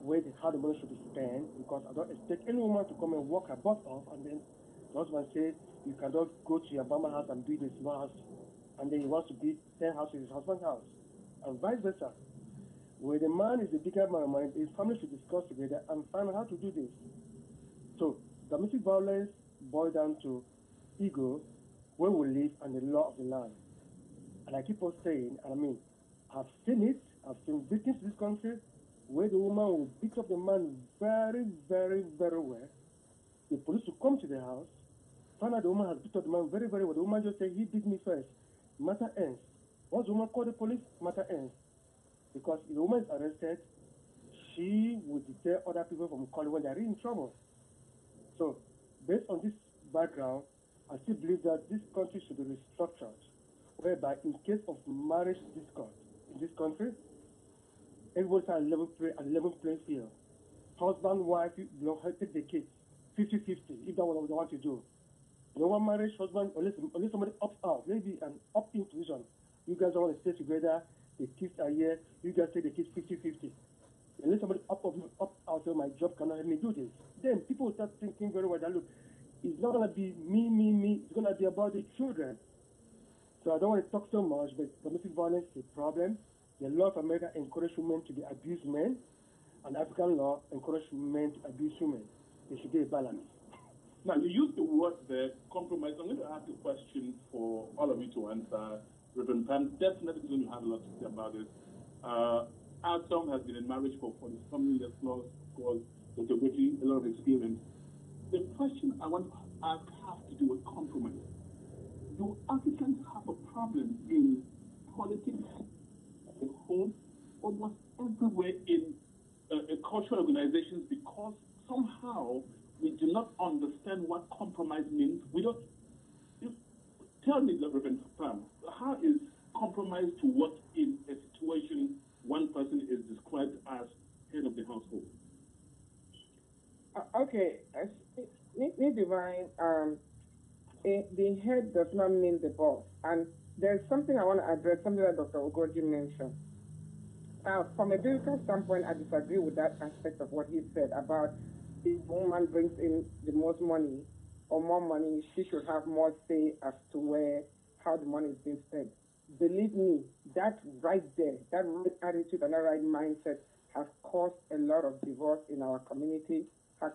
with how the money should be spent, because I don't expect any woman to come and work her butt off, and then the husband says, you cannot go to your mama house and build a small house, and then he wants to build 10 houses in his husband's house, and vice versa. Where the man is the bigger man of money, his family should discuss together and find out how to do this. So domestic violence boils down to ego, where we live, and the law of the land. And I keep on saying, I've seen it, I've seen victims in this country where the woman will beat up the man very, very, very well. The police will come to the house, find out the woman has beat up the man very, very well. The woman just says, he beat me first. Matter ends. Once the woman calls the police, matter ends. Because if the woman is arrested, she will deter other people from calling when they're in trouble. So, based on this background, I still believe that this country should be restructured, whereby in case of marriage discord in this country, everybody's at a level playing field. Husband, wife, take the kids, 50-50, if that's what they want to do. No one marriage, husband, unless somebody opts out, maybe an opt-in position. You guys don't want to stay together, the kids are here, you guys take the kids 50-50. Unless somebody opt out, say, my job cannot help me do this. Then people will start thinking very well that, look, it's not going to be me, it's going to be about the children. So I don't want to talk so much, but domestic violence is a problem. The law of America encourages women to be abused men, and African law encourages men to abuse women. There should be a balance. Now, you used the word there, compromise. I'm going to ask a question for all of you to answer. Reverend Pam definitely going to have a lot to say about this. Tom has been in marriage for 40-something years plus, of course, with a lot of experience. The question I want to ask has to do with compromise. Do Africans have a problem in politics, at home, almost everywhere in cultural organizations, because somehow we do not understand what compromise means? We don't. Tell me, Reverend Pam, how is compromise to work in a situation one person is described as head of the household? Okay, Divine, the head does not mean the boss. And there's something I want to address, something that Dr. Ugoji mentioned. From a biblical standpoint, I disagree with that aspect of what he said about if a woman brings in the most money or more money, she should have more say as to how the money is being spent. Believe me, that right there, that right attitude and that right mindset has caused a lot of divorce in our community, has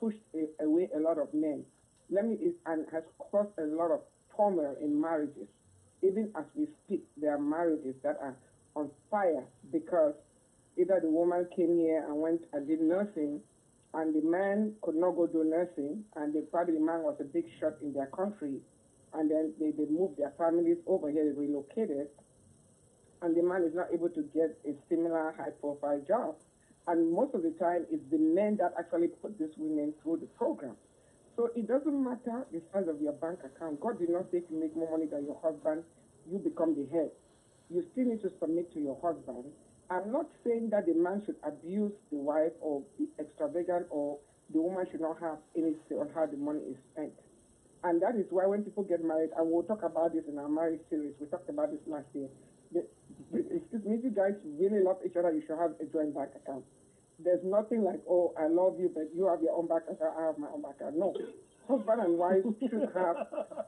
pushed away a lot of men. And has caused a lot of turmoil in marriages. Even as we speak, there are marriages that are on fire because either the woman came here and went and did nursing, and the man could not go do nursing, and probably the man was a big shot in their country, and then they moved their families over here, they relocated, and the man is not able to get a similar high-profile job. And most of the time, it's the men that actually put these women through the program. So it doesn't matter the size of your bank account. God did not say if you make more money than your husband, you become the head. You still need to submit to your husband. I'm not saying that the man should abuse the wife or be extravagant or the woman should not have any say on how the money is spent. And that is why when people get married, and we'll talk about this in our marriage series, we talked about this last year. Excuse me, if you guys really love each other, you should have a joint bank account. There's nothing like, oh, I love you, but you have your own bank account, I have my own bank account. No. Husband and wife should have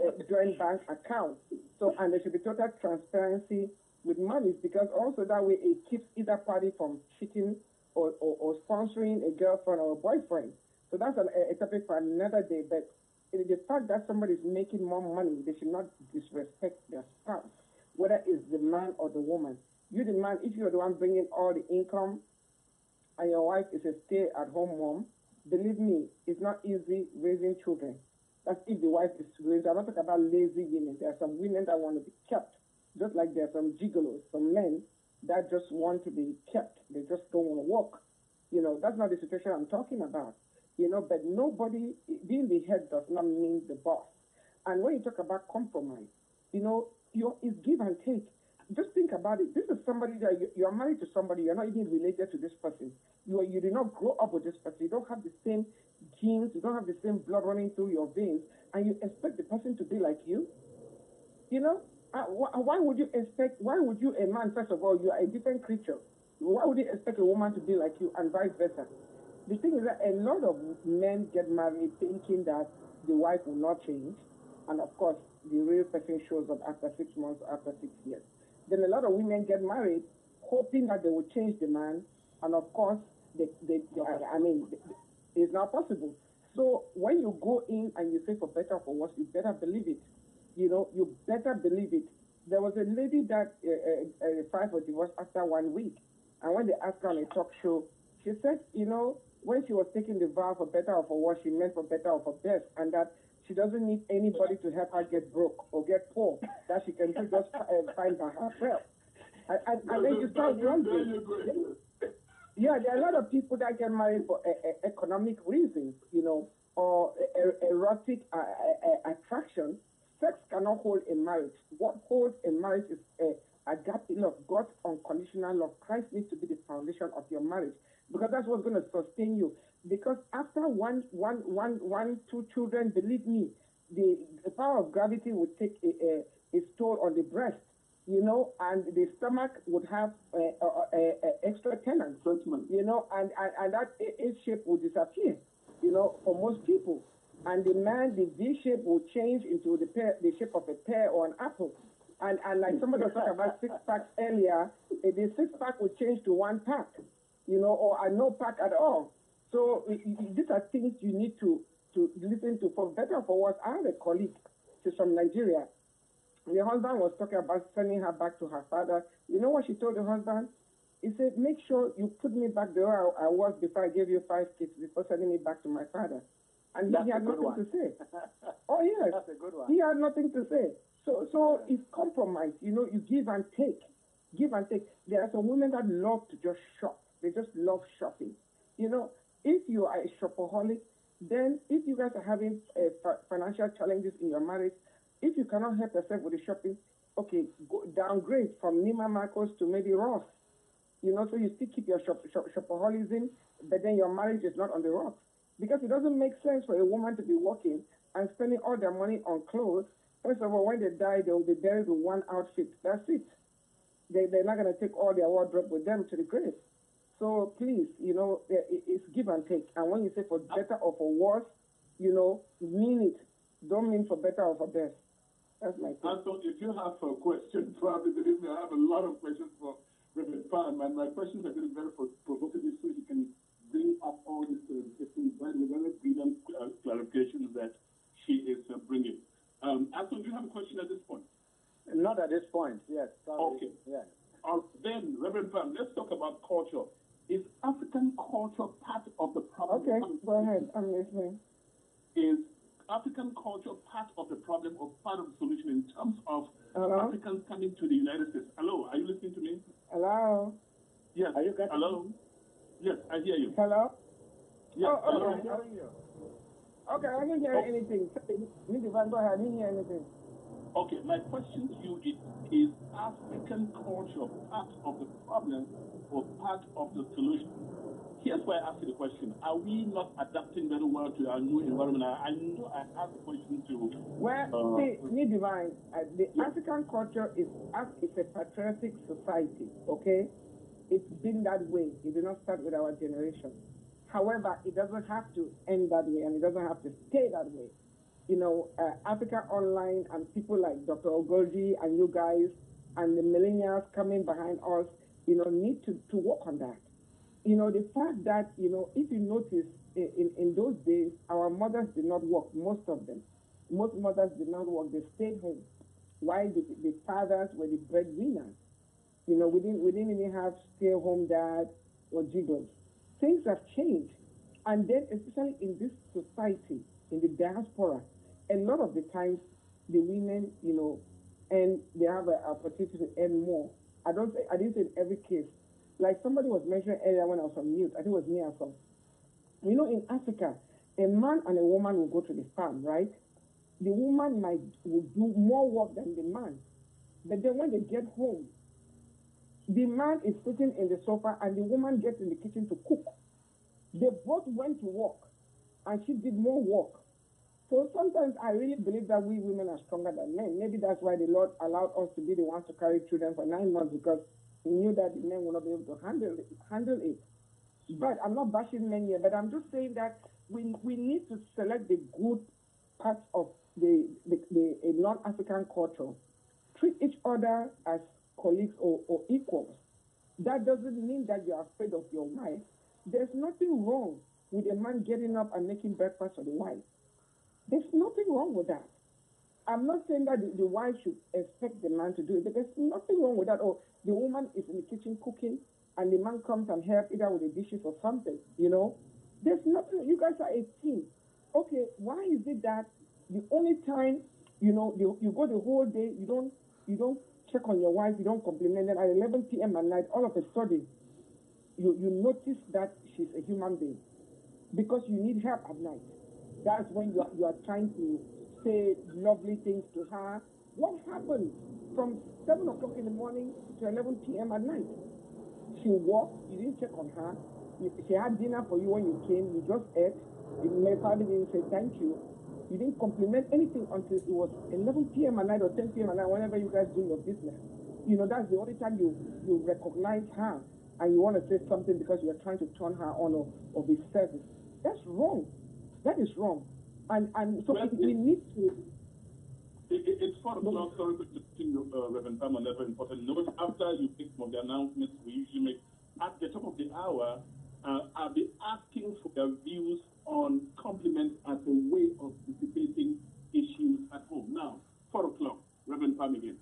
a joint bank account. So, and there should be total transparency with money, because also that way it keeps either party from cheating or sponsoring a girlfriend or a boyfriend. So that's a topic for another day. But the fact that somebody is making more money, they should not disrespect their spouse, whether it's the man or the woman. You, the man, if you're the one bringing all the income and your wife is a stay-at-home mom, believe me, it's not easy raising children. That's if the wife is raised. I'm not talking about lazy women. There are some women that want to be kept, just like there are some gigolos, some men that just want to be kept. They just don't want to work. You know, that's not the situation I'm talking about. You know, but nobody, being the head does not mean the boss. And when you talk about compromise, you know, it's give and take. Just think about it. This is somebody that you are married to somebody, you're not even related to this person. You did not grow up with this person. You don't have the same genes, you don't have the same blood running through your veins, and you expect the person to be like you? You know, why would you, a man, first of all, you are a different creature. Why would you expect a woman to be like you, and vice versa? The thing is that a lot of men get married thinking that the wife will not change, and of course, the real person shows up after 6 months, after 6 years. Then a lot of women get married hoping that they will change the man, and of course, it's not possible. So when you go in and you say for better or for worse, you better believe it. You know, you better believe it. There was a lady that filed for divorce after 1 week, and when they asked her on a talk show, she said, you know, when she was taking the vow for better or for worse, she meant for better or for best, and that she doesn't need anybody to help her get broke or get poor, that she can just find by herself. And then you start wondering. Yeah, there are a lot of people that get married for economic reasons, you know, or erotic attraction. Sex cannot hold a marriage. What holds a marriage is agape love, God's unconditional love. Christ needs to be the foundation of your marriage, because that's what's going to sustain you. Because after two children, believe me, the power of gravity would take its toll on the breast, you know, and the stomach would have extra tenants, you know, and that A shape would disappear, you know, for most people. And the man, the V shape will change into the shape of a pear or an apple. And like somebody was talking about 6-pack earlier, the 6-pack will change to 1-pack, you know, or no pack at all. So these are things you need to listen to. For better or for worse, I have a colleague, she's from Nigeria. The husband was talking about sending her back to her father. You know what she told the husband? He said, make sure you put me back the way I was before I gave you 5 kids, before sending me back to my father. And he had nothing to say. Oh, yes. That's a good one. He had nothing to say. So it's compromise. You know, you give and take. Give and take. There are some women that love to just shop. They just love shopping. You know, if you are a shopaholic, then if you guys are having financial challenges in your marriage, if you cannot help yourself with the shopping, okay, go downgrade from Neiman Marcus to maybe Ross. You know, so you still keep your shopaholism, but then your marriage is not on the rocks. Because it doesn't make sense for a woman to be working and spending all their money on clothes. First of all, when they die, they will be buried with one outfit. That's it. They're not going to take all their wardrobe with them to the grave. So please, you know, it's give and take. And when you say for better or for worse, you know, mean it. Don't mean for better or for best. That's my thing. Anton, if you have a question, probably believe me, I have a lot of questions for Reverend Palm, and my questions are getting very provocative, so you can bring up all these questions, very brilliant clarifications that she is bringing. Anton, do you have a question at this point? Not at this point, yes. Sorry. Okay. Yes. Then, Reverend Palm, let's talk about culture. Is African culture part of the problem? Okay, go ahead. I'm listening. Is African culture part of the problem or part of the solution in terms of Hello? Africans coming to the United States? Hello, are you listening to me? Hello? Yes. Are you getting Hello? Yes, I hear you. Hello? Yes. Oh, Hello. okay. Okay, I didn't hear anything. Go ahead. I didn't hear anything. Okay, my question to you is African culture part of the problem or part of the solution? Here's why I ask you the question. Are we not adapting very well to our new environment? I know I asked the question to... Well, see, Need Divine, the African culture is a patriotic society, okay? It's been that way. It did not start with our generation. However, it doesn't have to end that way, and it doesn't have to stay that way. You know, Africa Online and people like Dr. Ogoji and you guys and the millennials coming behind us, you know, need to work on that. You know, the fact that, you know, if you notice, in those days, our mothers did not work, most of them. Most mothers did not work, they stayed home. While the fathers were the breadwinners. You know, we didn't even have stay-home dad or jiggles. Things have changed. And then, especially in this society, in the diaspora, a lot of the times, the women, you know, and they have an opportunity to earn more. I didn't say in every case. Like somebody was mentioning earlier when I was on mute, I think it was me also. You know, in Africa, a man and a woman will go to the farm, right? The woman will do more work than the man. But then when they get home, the man is sitting in the sofa and the woman gets in the kitchen to cook. They both went to work and she did more work. So sometimes I really believe that we women are stronger than men. Maybe that's why the Lord allowed us to be the ones to carry children for 9 months, because he knew that the men would not be able to handle it. But I'm not bashing men here, but I'm just saying that we need to select the good parts of the non-African culture. Treat each other as colleagues or equals. That doesn't mean that you're afraid of your wife. There's nothing wrong with a man getting up and making breakfast for the wife. There's nothing wrong with that. I'm not saying that the wife should expect the man to do it, but there's nothing wrong with that. Or the woman is in the kitchen cooking, and the man comes and helps either with the dishes or something, you know? There's nothing, you guys are a team. Okay, why is it that the only time, you know, you go the whole day, you don't check on your wife, you don't compliment them, at 11 p.m. at night, all of a sudden, you notice that she's a human being because you need help at night. That's when you are trying to say lovely things to her. What happened from 7 o'clock in the morning to 11 p.m. at night? She walked, you didn't check on her. She had dinner for you when you came, you just ate. You probably didn't say thank you. You didn't compliment anything until it was 11 p.m. at night or 10 p.m. at night, whenever you guys do your business. You know, that's the only time you recognize her and you want to say something because you're trying to turn her on or be service. That's wrong. That is wrong. And so well, we need to... It's 4 o'clock, sorry to continue, Reverend Palmer, never important note. After you make some of the announcements we usually make at the top of the hour, I'll be asking for their views on compliments as a way of dissipating issues at home. Now, 4 o'clock, Reverend Palmer again.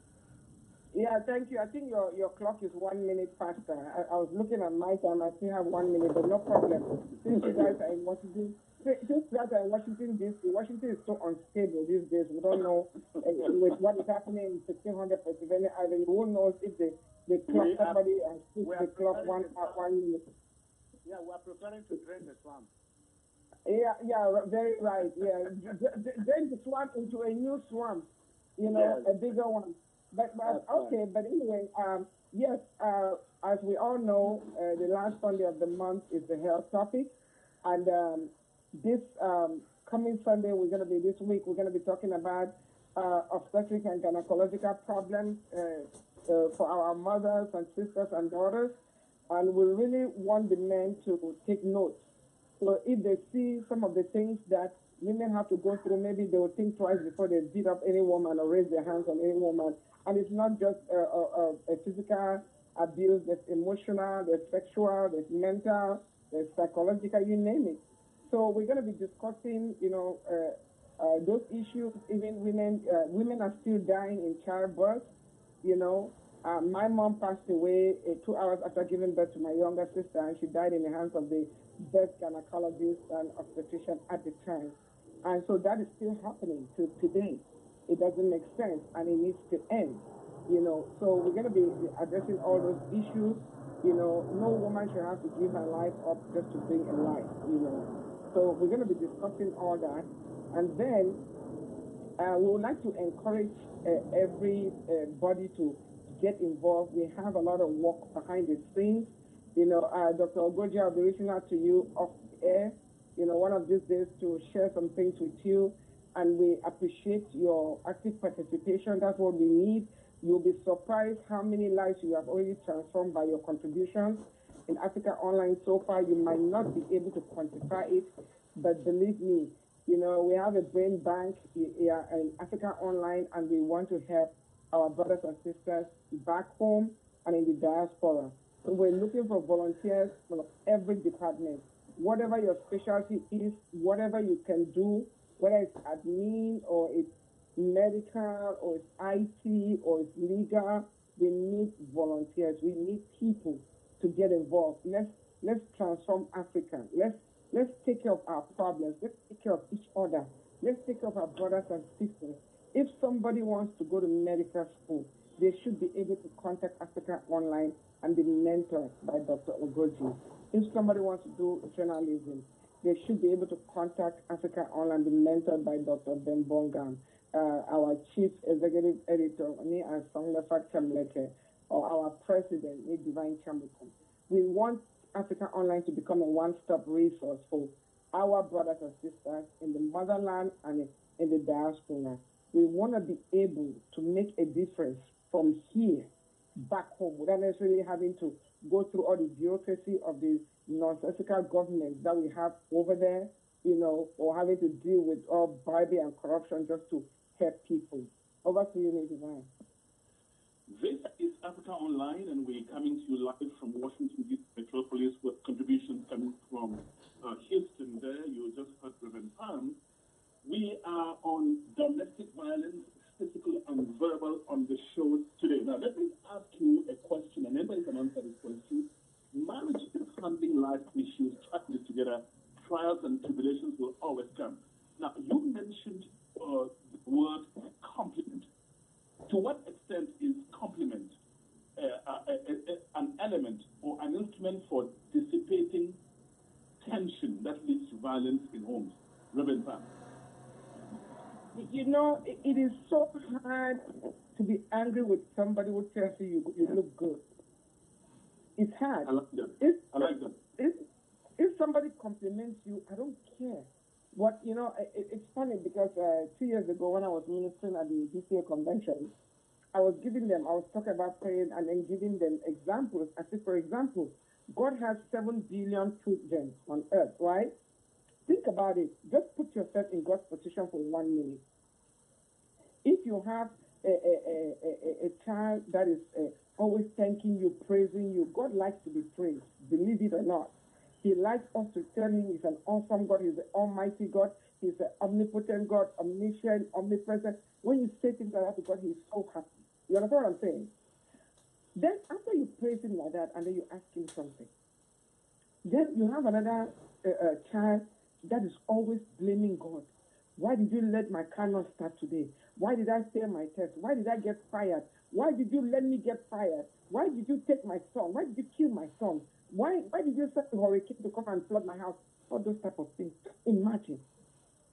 Yeah, thank you. I think your clock is 1 minute faster. I was looking at my time. I still have 1 minute, but no problem. Since you guys are in Washington, Washington is so unstable these days. We don't know with what is happening in 1600 Pennsylvania Avenue. Who knows if they clock somebody and switch the clock 1 minute. Yeah, we are preparing to drain the swamp. Yeah, very right. Yeah, drain the swamp into a new swamp. You know, yes. A bigger one. But okay, right. But anyway, yes, as we all know, the last Sunday of the month is the health topic, and this coming Sunday, this week, we're going to be talking about obstetric and gynecological problems for our mothers and sisters and daughters, and we really want the men to take notes. So if they see some of the things that women have to go through, maybe they will think twice before they beat up any woman or raise their hands on any woman. And it's not just a physical abuse, there's emotional, there's sexual, there's mental, there's psychological, you name it. So we're going to be discussing, you know, those issues. Even women are still dying in childbirth. You know, my mom passed away 2 hours after giving birth to my younger sister, and she died in the hands of the best gynecologist and obstetrician at the time. And so that is still happening to today. It doesn't make sense, and it needs to end, you know. So we're going to be addressing all those issues. You know, no woman should have to give her life up just to bring a life, you know. So we're going to be discussing all that. And then we would like to encourage everybody to get involved. We have a lot of work behind the scenes. You know, Dr. Ogoji, I'll be reaching out to you off air, you know, one of these days to share some things with you. And we appreciate your active participation. That's what we need. You'll be surprised how many lives you have already transformed by your contributions. In Africa Online so far, you might not be able to quantify it, but believe me, you know, we have a brain bank here in Africa Online, and we want to help our brothers and sisters back home and in the diaspora. So we're looking for volunteers from every department. Whatever your specialty is, whatever you can do, whether it's admin or it's medical or it's IT or it's legal, we need volunteers. We need people to get involved. Let's transform Africa. Let's take care of our problems. Let's take care of each other. Let's take care of our brothers and sisters. If somebody wants to go to medical school, they should be able to contact Africa Online and be mentored by Dr. Ogoji. If somebody wants to do journalism, they should be able to contact Africa Online and be mentored by Dr. Ben Bongam, our chief executive editor, or our president, Divine Chamberlain. We want Africa Online to become a one-stop resource for our brothers and sisters in the motherland and in the diaspora. We want to be able to make a difference from here back home without necessarily having to go through all the bureaucracy of the nonsensical government that we have over there, you know, or having to deal with all bribery and corruption just to help people. Over to you, Divine. This is Africa Online, and we're coming to you live from Washington, D.C. metropolis with contributions coming from Houston there. You just heard Reverend Palm. We are on domestic violence, physical and verbal, on the show today. Now, let me ask you a question, and anybody can answer this question. Marriage is handling life issues, tracking it together. Trials and tribulations will always come. Now, you mentioned the word compliment. To what extent is compliment an element or an instrument for dissipating tension that leads to violence in homes? Reverend Pam. You know, it is so hard to be angry with somebody who tells you you look good. It's hard. I like that. I like that. If somebody compliments you, I don't care. But, you know, it's funny because 2 years ago when I was ministering at the DCA convention, I was talking about praying and then giving them examples. I said, for example, God has 7 billion children on earth, right? Think about it. Just put yourself in God's position for 1 minute. If you have a child that is always thanking you, praising you, God likes to be praised, believe it or not. He likes us to tell him he's an awesome God, he's an almighty God, he's an omnipotent God, omniscient, omnipresent. When you say things like that to God, he's so happy. You understand what I'm saying? Then after you praise him like that, and then you ask him something, then you have another child that is always blaming God. Why did you let my car not start today? Why did I fail my test? Why did I get fired? Why did you let me get fired? Why did you take my son? Why did you kill my son? Why did you send a hurricane to come and flood my house? All those type of things. Imagine.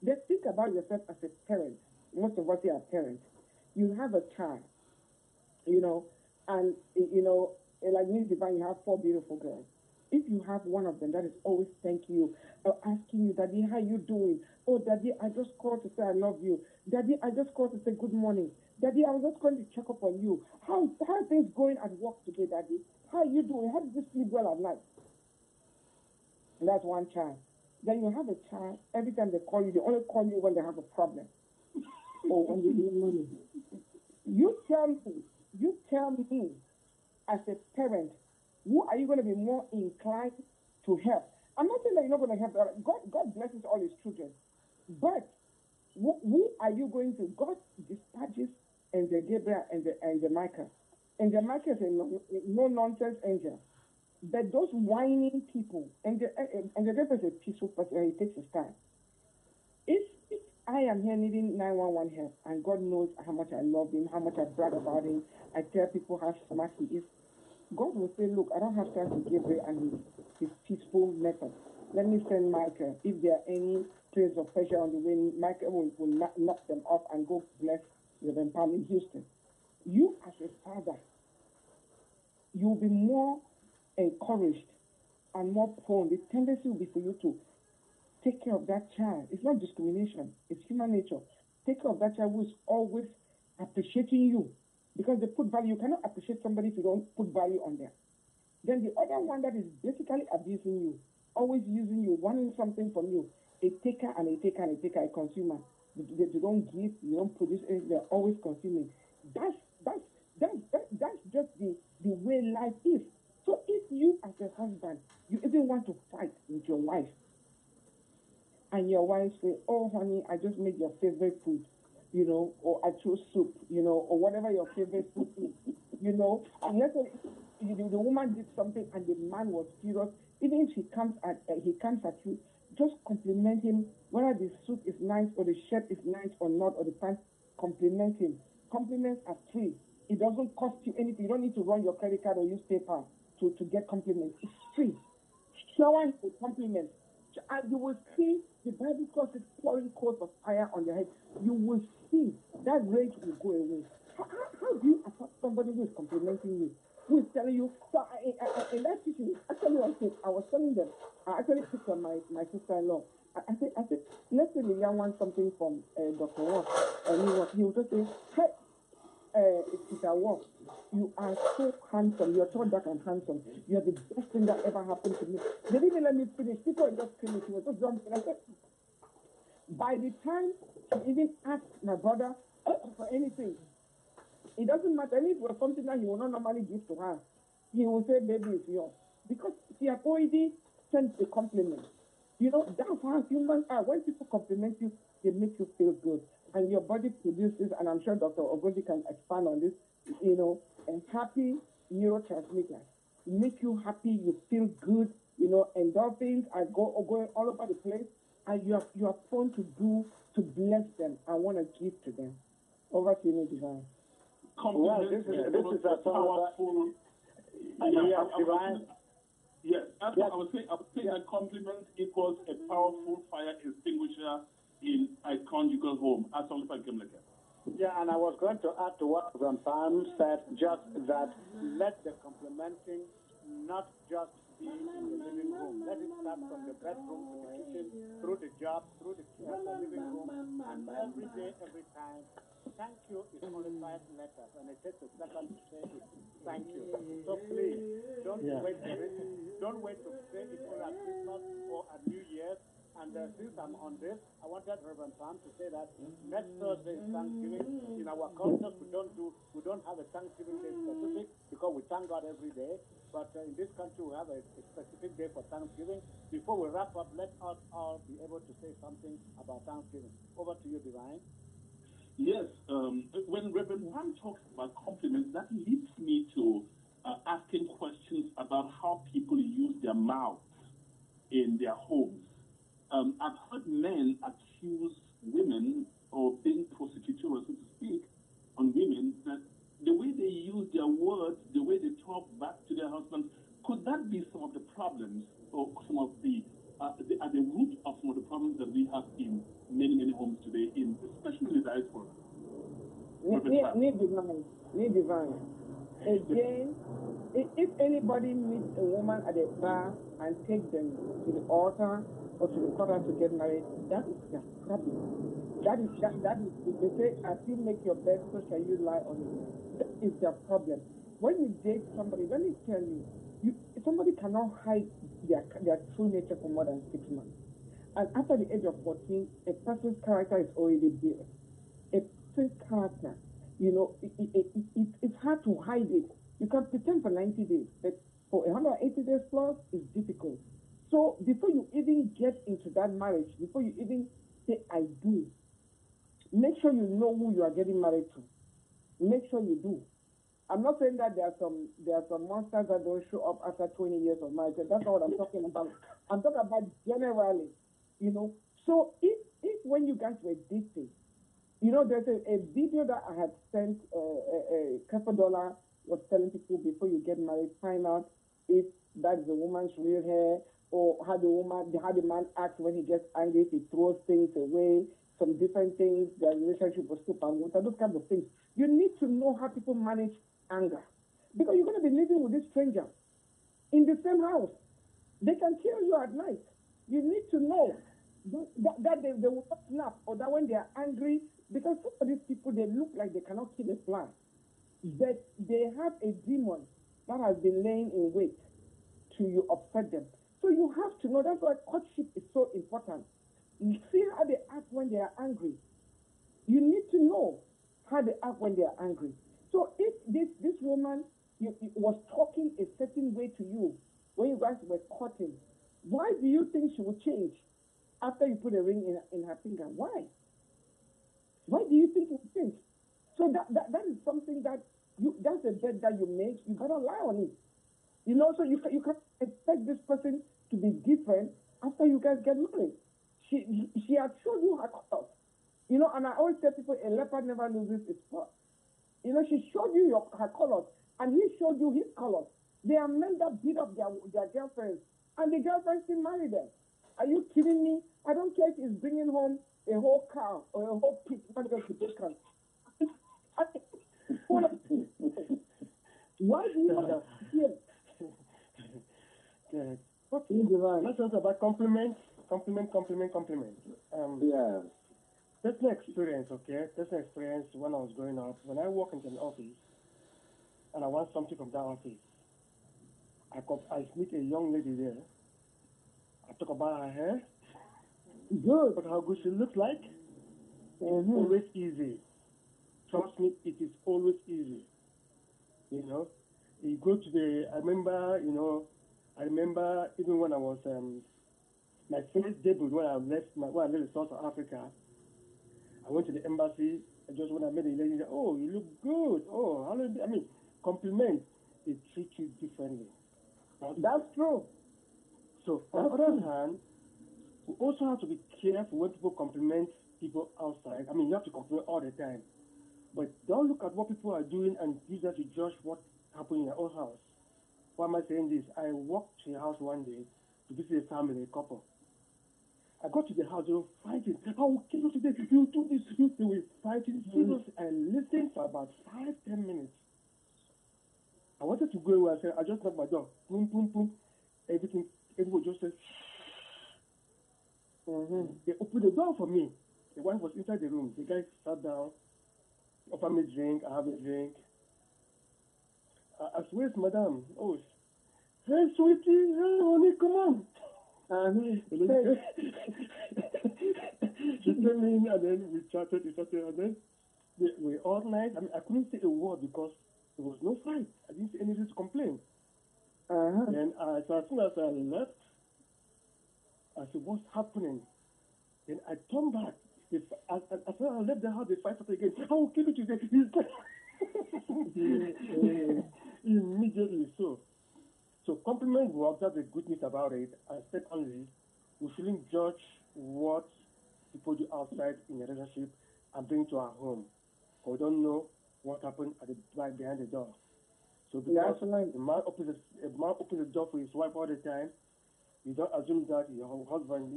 Then think about yourself as a parent. Most of us here are parents. You have a child, you know, and, you know, like Miss Divine, you have 4 beautiful girls. If you have one of them that is always thanking you, or asking you, Daddy, how you doing? Oh, Daddy, I just called to say I love you. Daddy, I just called to say good morning. Daddy, I was just going to check up on you. How are things going at work today, Daddy? How are you doing? How did you sleep well at night? And that's one child. Then you have a child, every time they call you, they only call you when they have a problem. Or when they need money. You tell me, as a parent, who are you going to be more inclined to help? I'm not saying that you're not going to help. God blesses all his children. But who are you going to? God dispatches Angel Gabriel and the Michael. And the Michael is a no-nonsense angel. But those whining people, and the Gabriel is a peaceful person, and he takes his time. If I am here needing 911 help, and God knows how much I love him, how much I brag about him, I tell people how smart he is, God will say, look, I don't have time to Gabriel and his peaceful method. Let me send Michael. If there are any traces of pressure on the way, Michael will knock them off and go bless Reverend Palm in Houston. You as a father, you'll be more encouraged and more prone. The tendency will be for you to take care of that child. It's not discrimination, it's human nature. Take care of that child who is always appreciating you because they put value. You cannot appreciate somebody if you don't put value on them. Then the other one that is basically abusing you, always using you, wanting something from you, a taker and a taker and a taker, a consumer. They don't give, you don't produce anything, they're always consuming. That's just the way life is. So if you as a husband, you even want to fight with your wife, and your wife say, oh honey, I just made your favorite food, you know, or I chose soup, you know, or whatever your favorite food is, you know, and let's say the woman did something and the man was furious, even if he comes at you, just compliment him, whether the suit is nice or the shirt is nice or not, or the pants, compliment him. Compliments are free. It doesn't cost you anything. You don't need to run your credit card or use PayPal to get compliments. It's free. Showering with compliments. And you will see the Bible calls it pouring coals of fire on your head. You will see that rage will go away. How do you attack somebody who is complimenting you? Who is telling you? So in that teaching, actually, I was telling them. I actually picked on my sister-in-law. I said, let's say the young wants something from Dr. Ross, and he would just say, hey, Peter Wolf, you are so handsome. You're so dark and handsome. You're the best thing that ever happened to me. They didn't even let me finish. People were just screaming. She was just jumping. I said, by the time she even asked my brother for anything, it doesn't matter. If it was something that he would not normally give to her, he will say, baby, it's yours. Because she had already sent a compliment. You know, that's how humans are. When people compliment you, they make you feel good. And your body produces, and I'm sure Dr. Ogoji can expand on this, you know, and happy neurotransmitters. Make you happy, you feel good, you know, endorphins are going all over the place, and you are prone to bless them and want to give to them. Over to you, Divine. Well, this is a powerful. Yes, that's what I was saying. I was saying that compliment equals a powerful fire extinguisher in a conjugal home. As only if I came like that. Yeah, and I was going to add to what Reverend Palm said, just that let the complimenting not just be in the living room. Let it start from the bedroom to the kitchen, through the job, through the living room, and every day, every time. Thank you is only 5 letters, and it takes a second to say it. Thank you. So please, don't wait for it. Don't wait to say it only at Christmas or at New Year's. And since I'm on this, I wanted Reverend Sam to say that next Thursday is Thanksgiving. In our cultures, we don't have a Thanksgiving day specific because we thank God every day. But in this country, we have a specific day for Thanksgiving. Before we wrap up, let us all be able to say something about Thanksgiving. Over to you, Divine. Yes, when Reverend Juan talks about compliments, that leads me to asking questions about how people use their mouths in their homes. I've heard men accuse women of being prosecutorial, so to speak, on women, that the way they use their words, the way they talk back to their husbands, could that be some of the problems or some of at the root of some of the problems that we have in many, many homes today, especially in the diaspora? Need divine. Again, if anybody meets a woman at a bar and takes them to the altar or to the court to get married, that is their problem. That is they say, as you make your bed, so shall you lie on it. That is their problem. When you date somebody, let me tell you, somebody cannot hide their true nature for more than 6 months. And after the age of 14, a person's character is already built. A person's character, you know, it's hard to hide it. You can pretend for 90 days, but for 180 days plus, it's difficult. So before you even get into that marriage, before you even say, I do, make sure you know who you are getting married to. Make sure you do. I'm not saying that there are some monsters that don't show up after 20 years of marriage. That's not what I'm talking about. I'm talking about generally, you know. So if when you guys were dating, you know, there's a video that I had sent, Dollar was telling people before you get married, find out if that is a woman's real hair, or how the man acts when he gets angry, if he throws things away, some different things, their relationship was soup and water, those kinds of things. You need to know how people manage anger. because you're going to be living with this stranger in the same house. They can kill you at night. You need to know that they will not snap, or that when they are angry, because some of these people, they look like they cannot kill a fly, but they have a demon that has been laying in wait to you upset them. So you have to know. That's why courtship is so important. You see how they act when they are angry. You need to know how they act when they are angry. So if this woman was talking a certain way to you when you guys were courting, why do you think she would change after you put a ring in her finger? Why? Why do you think it would change? So that is something that that's a bet that you make. You gotta lie on it. You know, so you can expect this person to be different after you guys get married. She had showed you her colors. You know, and I always tell people a leopard never loses its fur. You know, she showed you her colors, and he showed you his colors. There are men that beat up their girlfriends, and the girlfriends still marry them. Are you kidding me? I don't care if he's bringing home a whole cow or a whole pig. Why do you want to hear? What is divine? Let's talk about compliment. Yeah. Personal experience, okay? Personal experience when I was growing up. When I walk into an office and I want something from that office, I meet a young lady there. I talk about her hair, Good. but how good she looks like. It's always easy. Trust me, it is always easy. You know, you go to I remember even when I was my first debut when I left South Africa. I went to the embassy. When I met the lady, said, "Oh, you look good. Oh, I mean, compliment. They treat you differently." That's true. So on the other hand, we also have to be careful when people compliment people outside. I mean, you have to compliment all the time, but don't look at what people are doing and use that to judge what happened in your own house. Why am I saying this? I walked to a house one day to visit a family, a couple. I got to the house, they were fighting. I will kill you today. You do this. They were fighting seriously. I listened for about 5-10 minutes. I wanted to go away. I just knocked my door. Boom, boom, boom. Everyone just said, They opened the door for me. The wife was inside the room. The guy sat down, offered me a drink. I have a drink. I said, "Where's madam?" "Oh, hey, sweetie, hey, honey, come on." She came in and then we chatted, and then we all night. I mean, I couldn't say a word because there was no fight. I didn't say anything to complain. Then so as soon as I left, I said, "What's happening?" Then I turned back. As soon as I left the house, they fight again. "I will kill you today." Immediately so. So compliment work, that's the good news about it. And secondly, we shouldn't judge what people do outside in a relationship and bring to our home. We don't know what happened right behind the door. So because a man opens the door for his wife all the time, you don't assume that your husband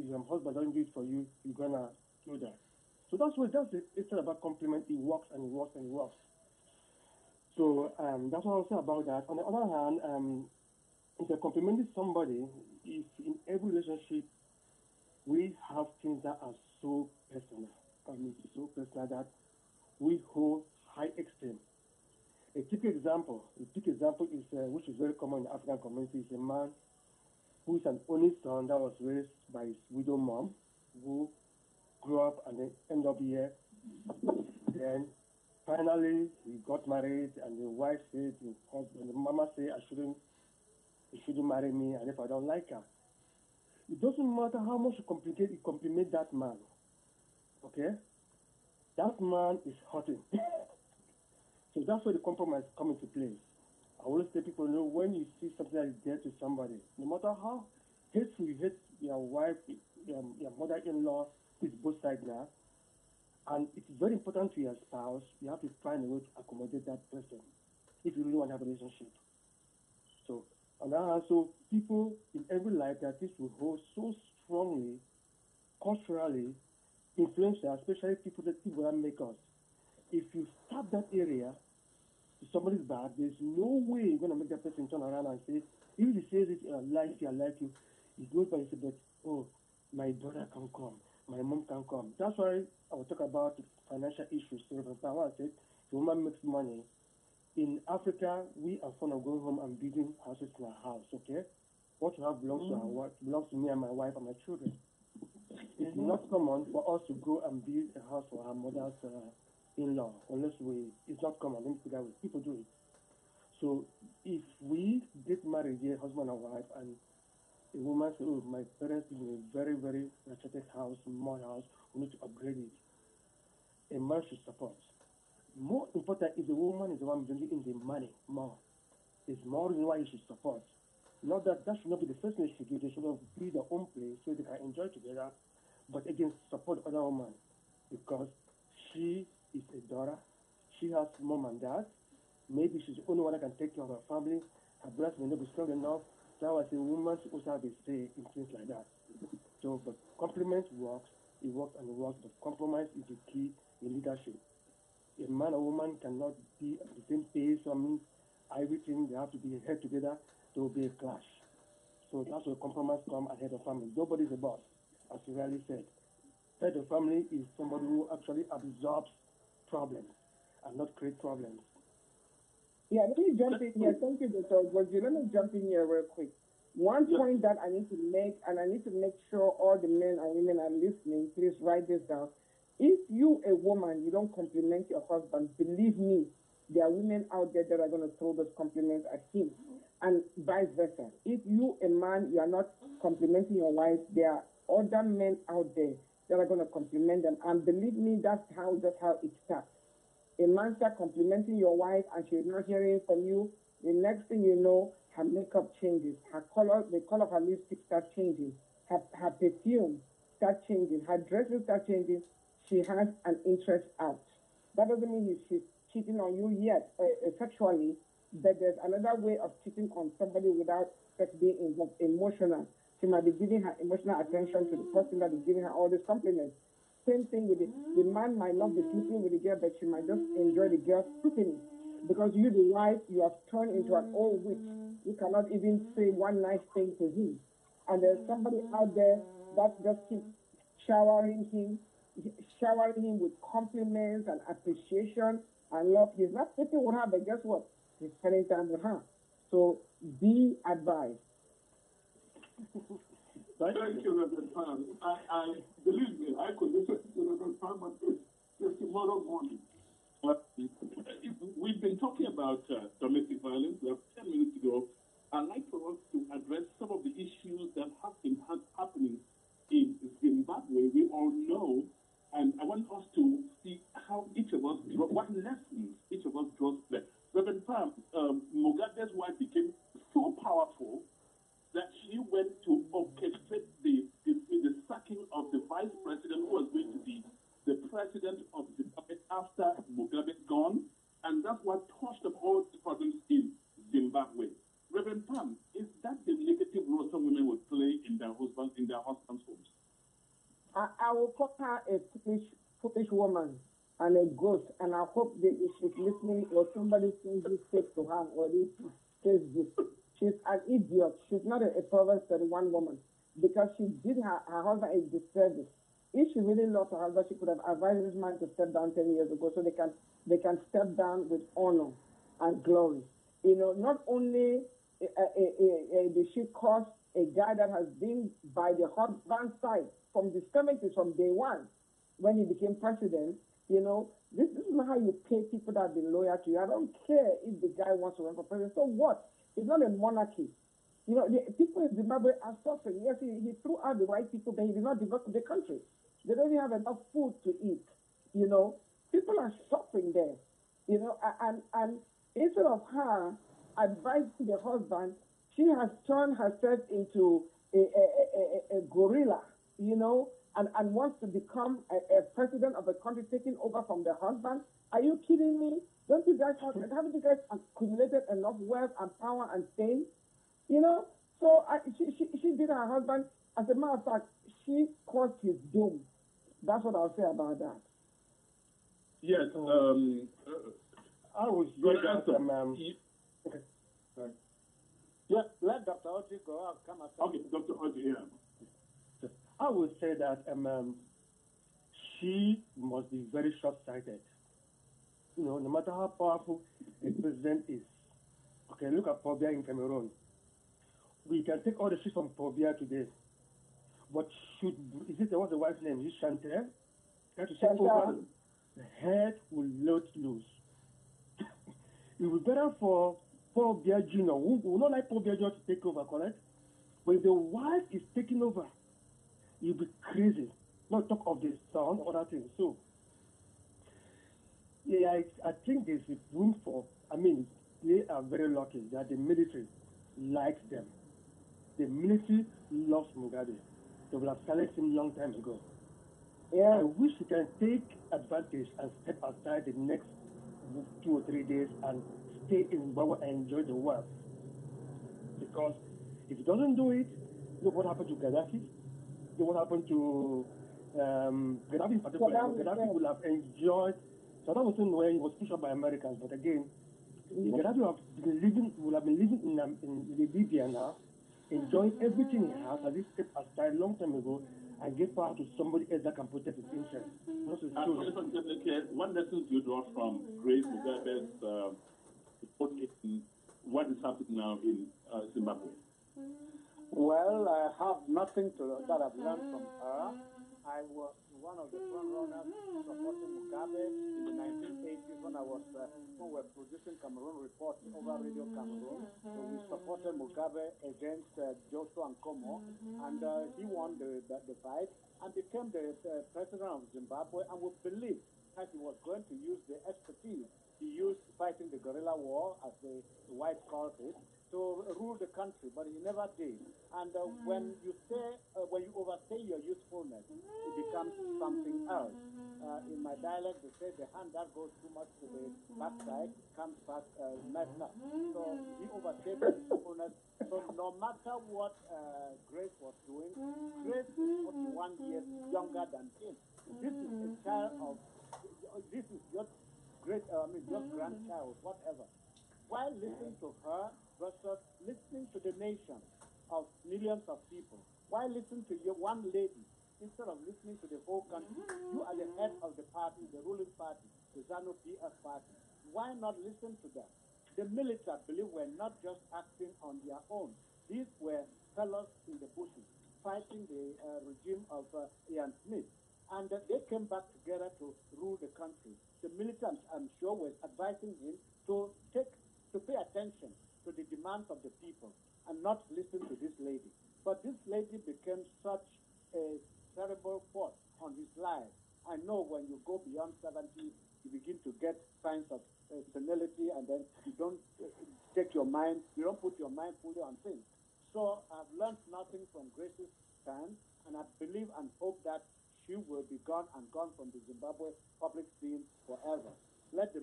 doesn't do it for you, you're gonna do that. So it's all about compliment. It works and it works and it works. So that's what I'll say about that. On the other hand, if you're complimenting somebody, if in every relationship we have things that are so personal, that we hold high esteem. A typical example is which is very common in the African community, is a man who is an only son that was raised by his widow mom, who grew up and then ended up here. Then finally he got married, and the wife said, the mama said, you shouldn't marry me, and if I don't like her. It doesn't matter how much you compliment that man. Okay? That man is hurting. So that's where the compromise comes into place. I always tell people, when you see something that is dead to somebody, no matter how hateful you hate your wife, your mother-in-law, it's both sides now, and it's very important to your spouse, you have to find a way to accommodate that person if you really want to have a relationship. So, and also people in every life that this will hold so strongly, culturally, influential, especially people that make us. If you stop that area, somebody's back, there's no way you're going to make that person turn around and say, if he says it, I like you, he goes by and says, but, oh, my daughter can come, my mom can come. That's why I will talk about financial issues. So, I said, the woman makes money. In Africa, we are fond of going home and building houses in our house, okay? What you have belongs to our wife, belongs to me and my wife and my children. It's not common for us to go and build a house for our mother's in-law, unless it's not common, let me put that way. People do it. So if we get married here, husband and wife, and a woman says, oh, my parents live in a very, very restricted house, small house, we need to upgrade it. A man should support. More important is the woman is the one bringing in the money more. It's more reason why you should support. Not that should not be the first thing they should do. They should have build their own place so they can enjoy together. But again, support the other woman because she is a daughter. She has mom and dad. Maybe she's the only one that can take care of her family. Her breast may not be strong enough. So as a woman, she also have a say in things like that. So, but compliment works. It works and it works. But compromise is the key in leadership. A man or woman cannot be at the same pace. So, I mean, everything, they have to be head together. There will be a clash. So that's where compromise comes ahead of family. Nobody's a boss, as you rightly said. Head of family is somebody who actually absorbs problems and not create problems. Yeah, let me jump in here. Thank you, Dr. Goji. Let me jump in here real quick. One point that I need to make, and I need to make sure all the men and women are listening, please write this down. If you, a woman, you don't compliment your husband, believe me, there are women out there that are going to throw those compliments at him, and vice versa. If you, a man, you are not complimenting your wife, there are other men out there that are going to compliment them, and believe me, that's how it starts. A man starts complimenting your wife, and she's not hearing from you. The next thing you know, her makeup changes, her color, the color of her lipstick starts changing, her perfume starts changing, her dresses start changing. She has an interest out. That doesn't mean she's cheating on you yet sexually, but there's another way of cheating on somebody without sex being involved, emotional. She might be giving her emotional attention to the person that is giving her all these compliments. Same thing with the man might not be sleeping with the girl, but she might just enjoy the girl's company. Because you, the wife, you have turned into an old witch. You cannot even say one nice thing to him. And there's somebody out there that just keeps showering him with compliments and appreciation and love. He's not sitting with her, but guess what? He's spending time with her. So be advised. Thank you, Reverend Pam. I believe me, I could listen to Reverend Pam until tomorrow morning. We've been talking about domestic violence. We have 10 minutes to go. I'd like for us to address some of the issues that have been happening in Zimbabwe. We all know, and I want us to see how each of us, what lessons each of us draws there. Reverend Pam, Mugabe's wife became so powerful that she went to orchestrate the sacking of the vice president who was going to be the president of Zimbabwe after Mugabe gone, and that's what touched up all the problems in Zimbabwe. Reverend Pam, is that the negative role some women would play in their husbands' homes? I will call her a foolish woman and a ghost, and I hope that if she's listening or somebody sends this text to her or this Facebook, she's an idiot. She's not a Proverbs 31 woman because she did her husband a disservice. If she really loved her husband, she could have advised this man to step down 10 years ago so they can step down with honor and glory. You know, not only did she cause a guy that has been by the husband's side from the 70s, from day one, when he became president, you know, this is not how you pay people that have been loyal to you. I don't care if the guy wants to run for president. So what? It's not a monarchy. You know, the people in Zimbabwe are suffering. Yes, he threw out the right people, but he did not develop the country. They don't even have enough food to eat. You know, people are suffering there. You know, and instead of her advising the husband, she has turned herself into a gorilla, you know, and wants to become a president of a country taking over from the husband. Are you kidding me? Haven't you guys accumulated enough wealth and power and fame? You know, so she did her husband. As a matter of fact, she caused his doom. That's what I'll say about that. Yes, I would say Good that, answer. okay. Sorry. Yeah, let Dr. Oji go. I'll come after. Okay, Dr. Oji, yeah. I would say that she must be very short-sighted. You know, no matter how powerful a president is. Okay, look at Paul Biya in Cameroon. We can take all the shit from Paul Biya today. But what's the wife's name? Is it Chantel? To take over, the head will let loose. It would be better for Paul Biya Jr., who would not like Paul Biya Jr. to take over, correct? But if the wife is taking over, you'll be crazy. Not talk of the son or other things. So, yeah, I think there's room for, they are very lucky that the military likes them. The military loves Mugabe. They would have silenced him a long time ago. Yeah. I wish we can take advantage and step aside the next 2 or 3 days and stay in Zimbabwe and enjoy the wealth. Because if he doesn't do it, look what happened to Gaddafi. Look what happened to Gaddafi in particular. Gaddafi would have enjoyed. Saddam Hussein when he was pushed up by Americans, but again, Gaddafi would have been living in Libya now, enjoying everything he has, at least step aside a long time ago and give power to somebody else that can protect his interests. One lesson you draw from Grace Mugabe's what is happening now in Zimbabwe? Well, I have nothing that I've learned from her. I was one of the front runners supporting Mugabe in the 1980s when we were producing Cameroon Report over Radio Cameroon. So we supported Mugabe against Joshua Nkomo, and he won the fight and became the president of Zimbabwe. And we believed that he was going to use the expertise he used fighting the guerrilla war, as the white calls it, to rule the country, but he never did. And when you overstay your usefulness, it becomes something else. In my dialect, they say the hand that goes too much to the backside comes back messed up. So he overstayed his usefulness. So no matter what Grace was doing, Grace is 41 years younger than him. This is a child of, this is your your grandchild, whatever. While listening to her versus listening to the nation of millions of people, while listening to your one lady, instead of listening to the whole country, you are the head of the party, the ruling party, the ZANU-PF party. Why not listen to them? The military, I believe, were not just acting on their own. These were fellows in the bushes fighting the regime of Ian Smith. And they came back together to rule the country. The military, I'm sure, was advising him to pay attention to the demands of the people and not listen to this lady. But this lady became such a terrible force on his life. I know when you go beyond 70, you begin to get signs of senility, and then you don't you don't put your mind fully on things. So I've learned nothing from Grace's stand, and I believe and hope that she will be gone from the Zimbabwe public scene forever. Let the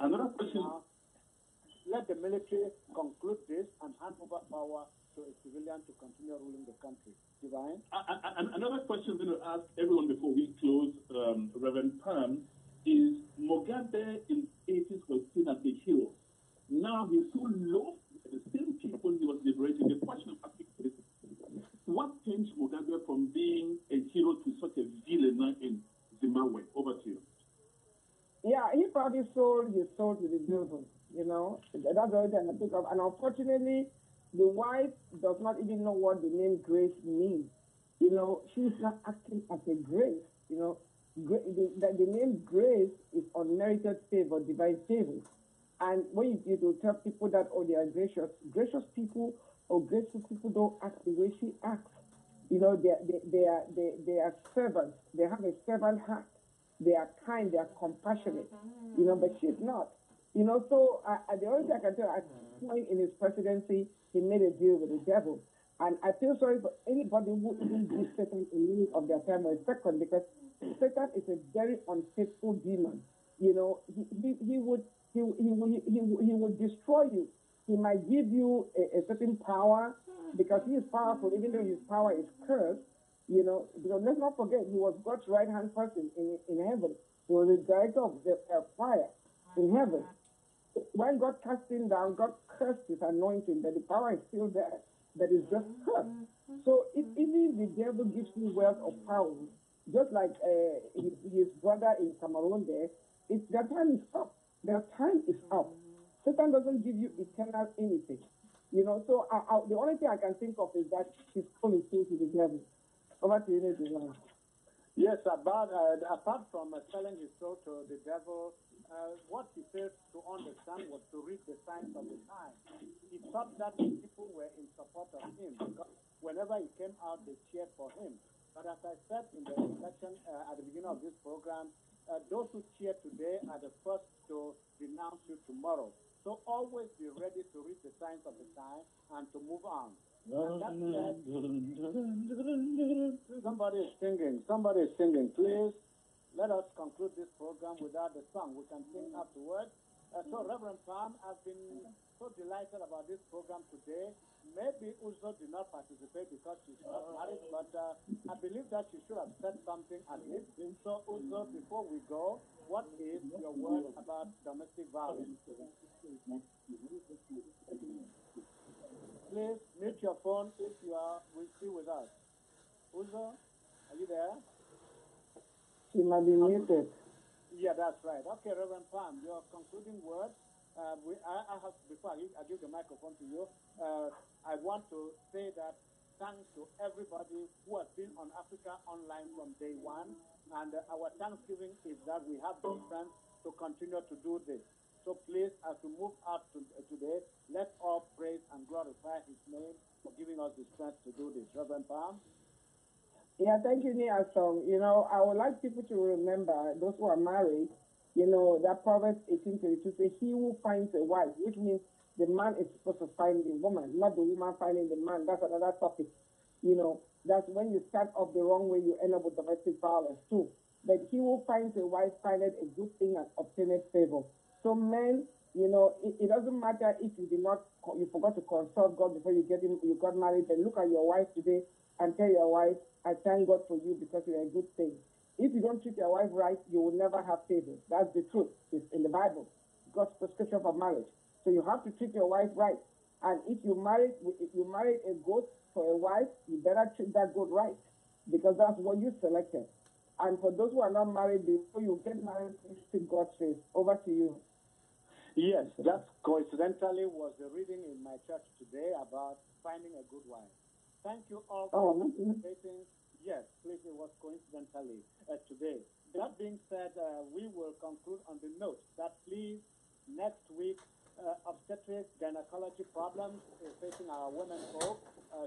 military conclude this and hand over power to a civilian to continue ruling the country. Divine? Another question I'm going to ask everyone before we close, Reverend Pam, is Mugabe in the 80s was seen as a hero. Now he's so low, the same people he was liberating. The question is, what changed Mugabe from being a hero to such a villain in Zimbabwe? Over to you. Yeah, he probably sold his soul to the devil, you know. That's the only thing I think of. And unfortunately, the wife does not even know what the name Grace means. You know, she's not acting as a grace, you know. The name Grace is unmerited favor, divine favor. And when you tell people that, oh, they are gracious people or graceful people don't act the way she acts. You know, they are servants. They have a servant heart. They are kind. They are compassionate. You know, but she's not. You know, so the only thing I can tell, at this point in his presidency, he made a deal with the devil. And I feel sorry for anybody who even gives Satan a minute of their time or a second, because Satan is a very unfaithful demon. You know, he would destroy you. He might give you a certain power because he is powerful, even though his power is cursed. You know, because let's not forget, he was God's right-hand person in heaven. He was the director of the fire in heaven. when God cast him down, God cursed his anointing, but the power is still there, but it's just cursed. So if even the devil gives you wealth or power, just like his brother in Cameroon there, their time is up. Their time is up. Satan doesn't give you eternal anything. You know, so the only thing I can think of is that he's calling to the devil. Over to you, Dejan. Yes, apart from selling his soul to the devil, what he failed to understand was to read the signs of the time. He thought that people were in support of him because whenever he came out, they cheered for him. But as I said in the introduction at the beginning of this program, those who cheer today are the first to denounce you tomorrow. So always be ready to read the signs of the time and to move on. And that said, somebody is singing. Please, let us conclude this program without the song. We can sing afterwards. So Reverend Palm, I've been so delighted about this program today. Maybe Uzo did not participate because she's not married, but I believe that she should have said something at least. So Uzo, before we go, what is your word about domestic violence? Please mute your phone if you are still with us. Uzo, are you there? She might be muted. Yeah, that's right. Okay, Reverend Palm, your concluding words. I have, before I give the microphone to you, I want to say that thanks to everybody who has been on Africa Online from day one, and our thanksgiving is that we have the strength to continue to do this. So please, as we move out today, let's all praise and glorify his name for giving us the strength to do this. Reverend Palm? Yeah, thank you, Nia Song. You know, I would like people to remember, those who are married, you know, that Proverbs 18:22 says, he who finds a wife, which means the man is supposed to find the woman, not the woman finding the man. That's another topic. You know, that's when you start off the wrong way, you end up with domestic violence too. But he who finds a wife findeth a good thing and obtaineth favor. So men, you know, it doesn't matter if you you forgot to consult God before you got married, but look at your wife today and tell your wife, I thank God for you because you're a good thing. If you don't treat your wife right, you will never have favor. That's the truth. It's in the Bible. God's prescription for marriage. So you have to treat your wife right. And if you married a goat for a wife, you better treat that goat right, because that's what you selected. And for those who are not married, before you get married, please seek God's face. Over to you. Yes, that coincidentally was the reading in my church today about finding a good wife. Thank you all for participating. Yes, please, it was coincidentally today. That being said, we will conclude on the note that please, next week, obstetric gynecology problems facing our women folk.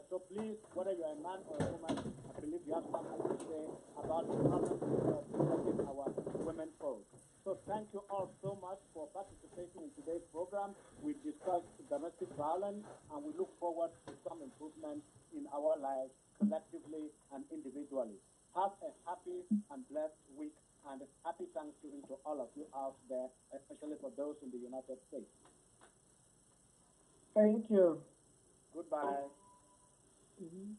So please, whether you're a man or a woman, I believe you have something to say about the problems facing our women folk. So thank you all so much for participating in today's program. We discussed domestic violence, and we look forward to some improvement in our lives collectively and individually. Have a happy and blessed week, and happy Thanksgiving to all of you out there, especially for those in the United States. Thank you. Goodbye. Mm-hmm.